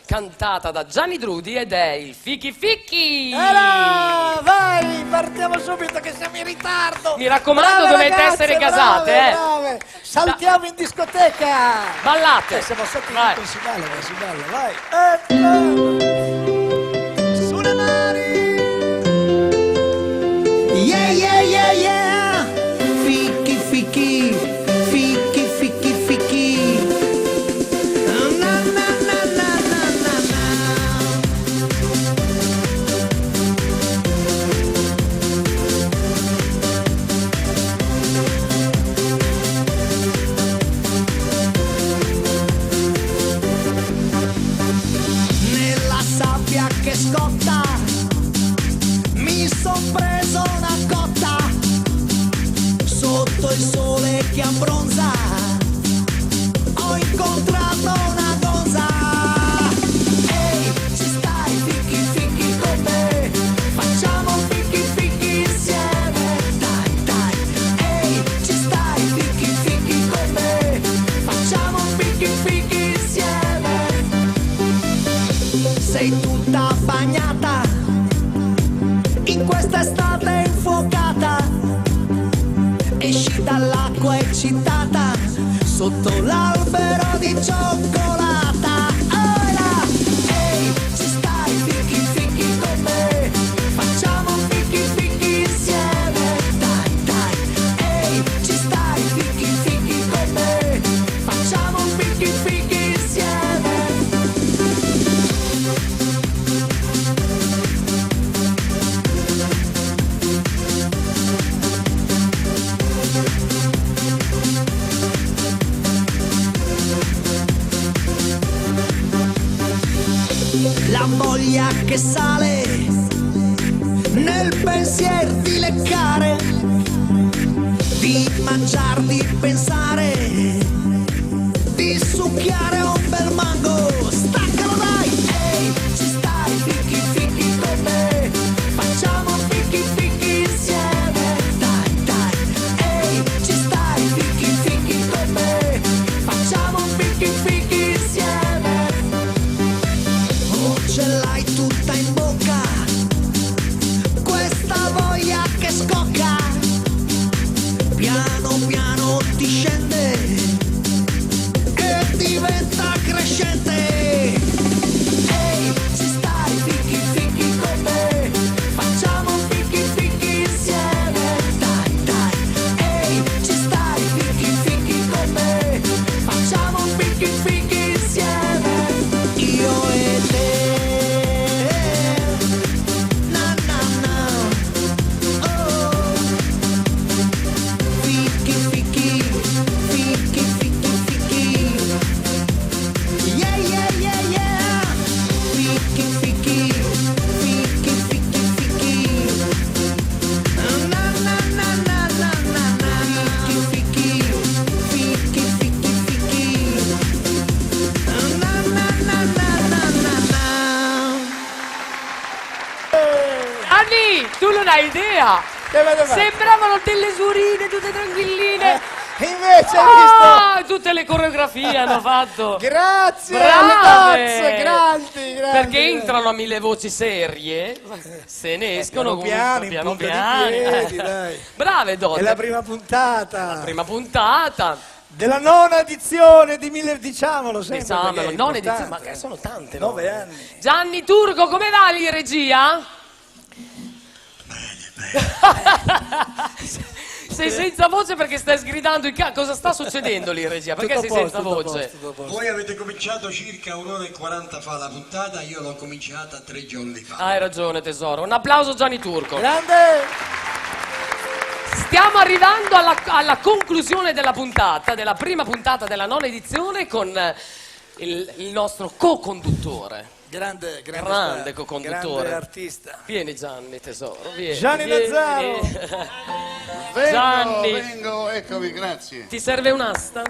cantata da Gianni Drudi ed è il Fichi Fichi! Vai, partiamo subito che siamo in ritardo! Mi raccomando, Brave dovete ragazze, essere casate, brave. Saltiamo in discoteca! Ballate! Siamo sotto Vai. si balla, vai! Sulle mani! Yeah, yeah, yeah, yeah. Fichi, fichi, fichi, fichi, fichi. Na, na, na, na, na, na, na. Nella sabbia che scotta mi son preso una cotta sotto il sole che abbronza. Ho incontrato una donza. Ehi, ci stai, fichi fichi con me? Facciamo fichi fichi insieme. Dai, dai. Ehi, ci stai, fichi fichi con me? Facciamo fichi fichi insieme. Sei tutta bagnata in questa estate infuocata, esci dall'acqua eccitata sotto l'albero di cioccolata. Ora, ehi, ci stai, fichi fichi con me? Facciamo fichi fichi insieme. Dai, dai, ehi, ci stai, fichi mangiar, di pensare, di succhiare un bel mango. Staccalo dai, ehi, ci stai, fichi fichi con me, facciamo fichi fichi insieme. Dai, dai, ehi, ci stai, fichi fichi con me, facciamo fichi fichi insieme. Oh, ce l'hai tutta in bocca, questa voglia che scocca, piano piano ti scende e diventa crescente. Ehi, ci stai, fichi fichi con me, facciamo fichi fichi insieme. Dai, dai, ehi, ci stai, fichi fichi con me, facciamo fichi fichi insieme. Io e te. Na na na. Oh. Fichi fichi, fichi fichi fichi. Yeah yeah yeah yeah. Fichi fichi, fichi fichi fichi. Na na na na na na na. Fichi fichi, fichi fichi fichi. Na na na na na na na. Anni, tu non hai idea! Sembravano delle surine, tutte tranquilline. Invece hai visto? Tutte le coreografie hanno fatto. Grazie, Brave! alle grandi, grandi. Perché entrano a 1000 voci serie, se ne escono piano piano, in punta di piedi, dai. Brave donne. È la prima puntata. Prima puntata. Della nona edizione di Miller, diciamolo sempre. Diciamolo, perché è non importante. edizione, ma che sono tante. 9 anni. Gianni Turco, come va lì regia? Sei senza voce perché stai sgridando il cosa sta succedendo lì regia? Perché sei senza voce? Voi avete cominciato circa 1:40 fa la puntata, io l'ho cominciata 3 giorni fa. Hai ragione tesoro, un applauso Gianni Turco. Grande! Stiamo arrivando alla conclusione della puntata, della prima puntata della nona edizione con il nostro co-conduttore. Grande co-conduttore. grande artista. Vieni Gianni tesoro, vieni. Gianni Nazzaro. Vengo, eccomi, grazie. Ti serve un'asta?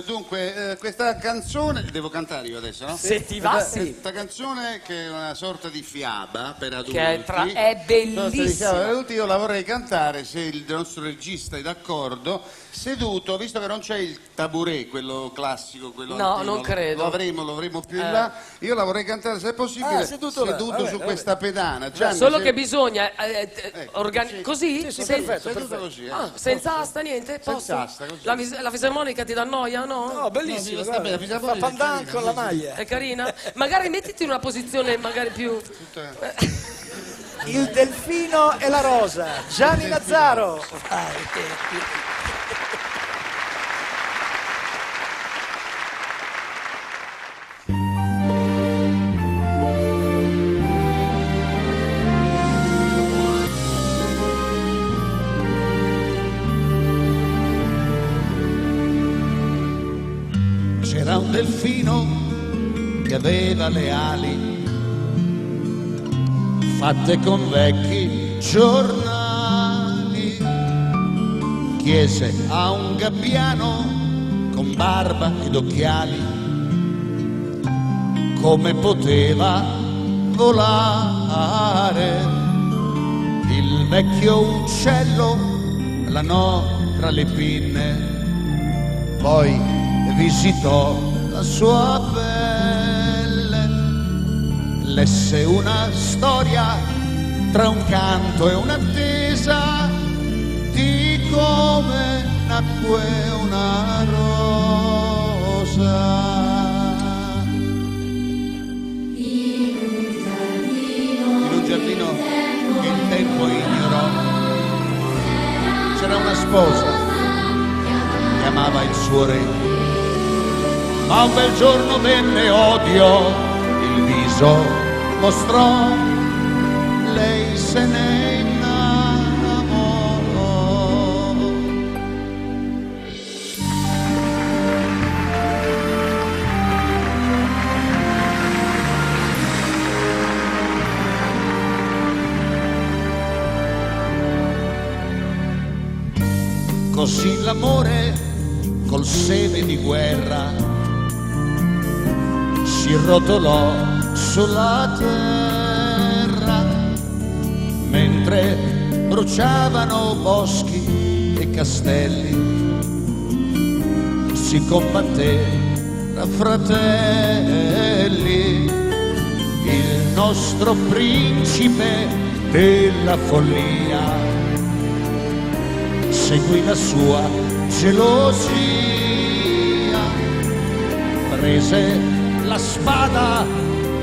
Dunque, questa canzone, devo cantare io adesso, no? Se ti va, sì. Questa canzone che è una sorta di fiaba per adulti. Che è bellissima. Per adulti io la vorrei cantare, se il nostro regista è d'accordo, seduto, visto che non c'è il tabouret, quello classico, quello No, antico, non credo. Lo avremo più in là. Io la vorrei cantare, se è possibile, seduto là. Vabbè, su questa pedana. Gianni, Solo se- che bisogna così? Sì, perfetto, seduto così. Senza asta niente? Posso? Senza asta, così. La fisarmonica ti dà noia, no? No, bellissimo. No, sta bene, guarda. bisogna Fa pandan con la maglia. È carina? Magari mettiti in una posizione magari più... Il delfino e la rosa. Gianni Nazzaro. C'era un delfino che aveva le ali fatte con vecchi giornali. Chiese a un gabbiano con barba ed occhiali come poteva volare. Il vecchio uccello planò tra le pinne, poi visitò la sua pelle, lesse una storia tra un canto e un'attesa di come nacque una rosa. In un giardino che il tempo ignorò c'era una sposa che amava il suo re. Ma un bel giorno venne odio, il viso mostrò, lei se ne innamorò. Così l'amore col seme di guerra si rotolò sulla terra, mentre bruciavano boschi e castelli, si combatté tra fratelli. Il nostro principe della follia seguì la sua gelosia, prese la spada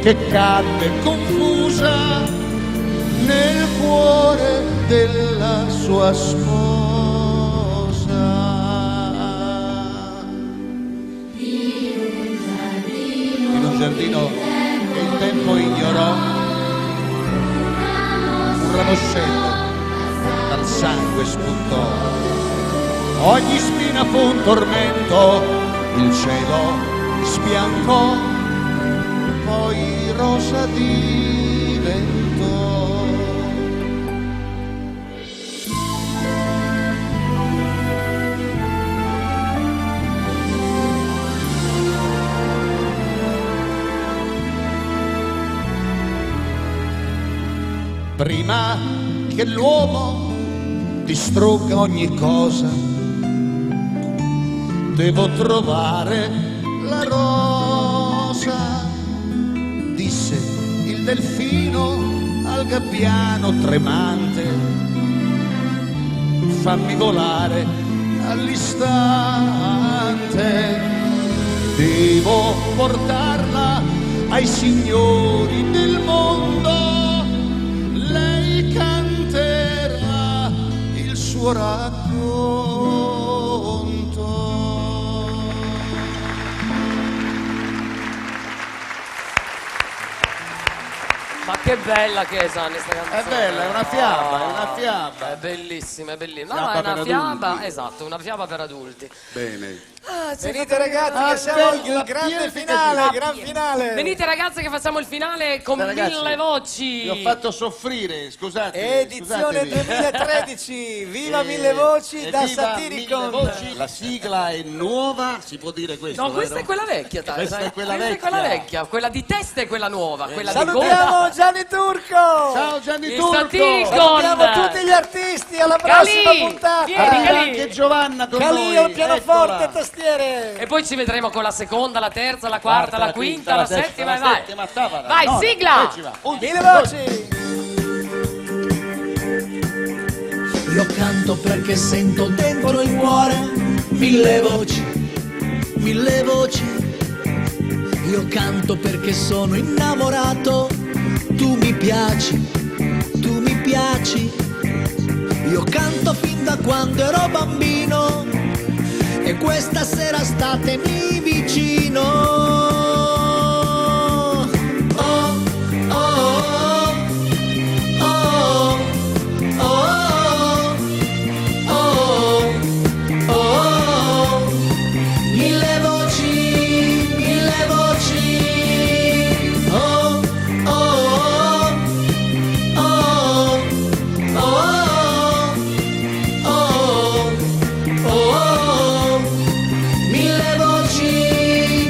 che cadde confusa nel cuore della sua sposa. In un giardino che il tempo ignorò, un ramoscello dal sangue spuntò. Ogni spina fu un tormento, il cielo sbiancò, poi rosa diventò. Prima che l'uomo distrugga ogni cosa, devo trovare la rosa, disse il delfino al gabbiano tremante. Fammi volare all'istante, devo portarla ai signori del mondo. Lei canterà il suo racconto. Ma che bella che è Gianni sta canzone. È bella, è una fiaba, è una fiaba. È bellissima, è bellissima. Fiaba No, è una per fiaba, adulti. esatto, una fiaba per adulti. Bene. Venite ragazzi che siamo il grande finale, gran finale. Venite ragazzi che facciamo il finale con Ragazzi, 1000 voci. Vi ho fatto soffrire, scusate. Edizione 2013, viva 1000 voci da Satiricon. La sigla è nuova, si può dire questo? No, questa vero? è quella vecchia, dai. Questa è quella Questa vecchia. è quella vecchia, quella di testa è quella nuova, quella di Salutiamo coda. Gianni Turco. Ciao Gianni Il Turco. Satiricon. Salutiamo tutti gli artisti, alla prossima Calì, puntata. vieni, Calì. Anche Giovanna con Calì noi. al pianoforte eccola. e tastiere. E poi ci vedremo con la seconda, la terza, la quarta, la quinta, la settima e la vai. settima, ottava, Vai, nona, sigla! 1000 voci. Io canto perché sento dentro il cuore 1000 voci, 1000 voci. Io canto perché sono innamorato, tu mi piaci, tu mi piaci. Io canto fin da quando ero bambino e questa sera statemi vicino. Oh, oh, oh, oh, oh, oh, oh, 1000 voci, 1000 voci. Oh, oh, oh, oh, oh, oh, 1000 voci,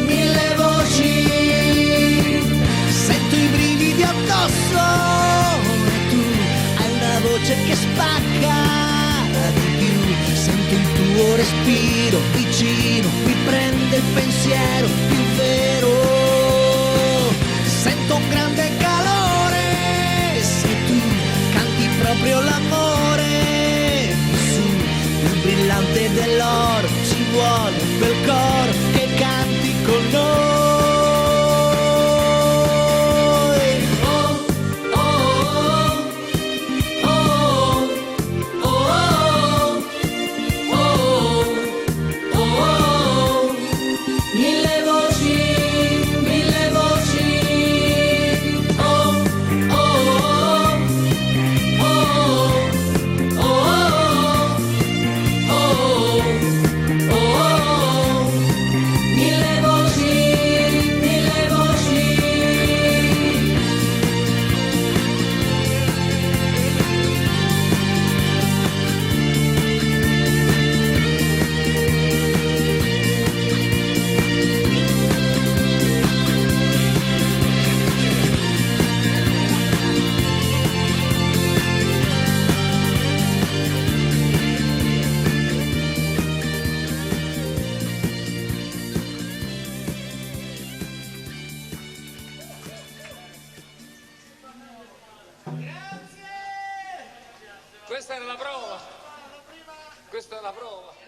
1000 voci. Sento i brividi addosso e tu hai una voce che spacca di più. Sento il tuo respiro vicino, mi prende il pensiero più vero. Sento un grande calore se tu canti proprio l'amore. Su, più brillante dell'oro, ci vuole quel coro che canti con noi. Oh, oh, oh, oh, oh, oh, 1000 voci, 1000 voci. Oh, oh, oh, oh, oh, oh, Questa era la prova. Questa è la prova.